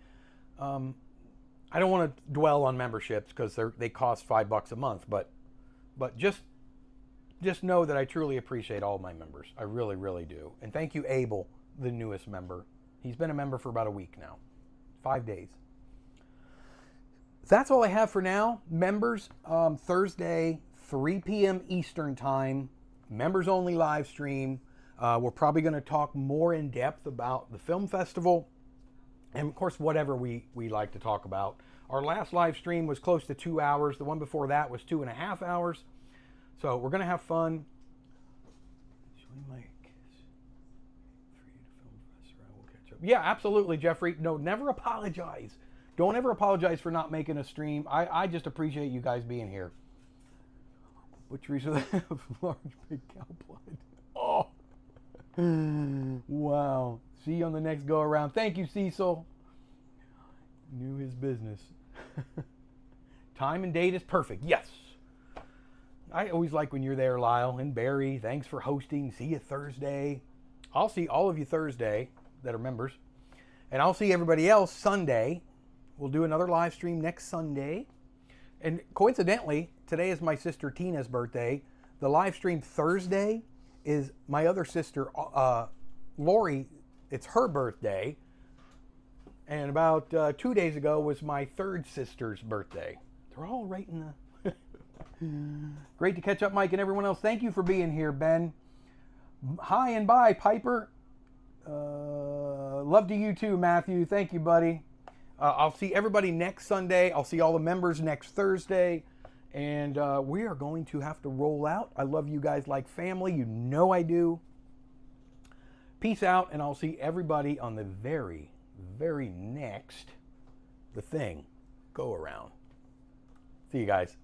I don't want to dwell on memberships because they cost $5 a month, but just know that I truly appreciate all my members. I really, really do. And thank you, Abel, the newest member. He's been a member for about a week now. 5 days. That's all I have for now. Members, Thursday, 3 p.m. Eastern Time, members only live stream. We're probably going to talk more in depth about the film festival and, of course, whatever we like to talk about. Our last live stream was close to 2 hours. The one before that was 2.5 hours. So we're going to have fun. Yeah, absolutely, Jeffrey. No, never apologize. Don't ever apologize for not making a stream. I just appreciate you guys being here. Butcheries of large big cow blood. Oh. Wow. See you on the next go around. Thank you, Cecil. Knew his business. Time and date is perfect. Yes. I always like when you're there, Lyle and Barry. Thanks for hosting. See you Thursday. I'll see all of you Thursday that are members. And I'll see everybody else Sunday we'll do another live stream next Sunday. And coincidentally, today is my sister Tina's birthday. The live stream Thursday is my other sister, Lori. It's her birthday. And about 2 days ago was my third sister's birthday. They're all right in the... Great to catch up, Mike, and everyone else. Thank you for being here, Ben. Hi and bye, Piper. Love to you too, Matthew. Thank you, buddy. I'll see everybody next Sunday. I'll see all the members next Thursday. And we are going to have to roll out. I love you guys like family. You know I do. Peace out, and I'll see everybody on the very, very next The Thing go around. See you guys.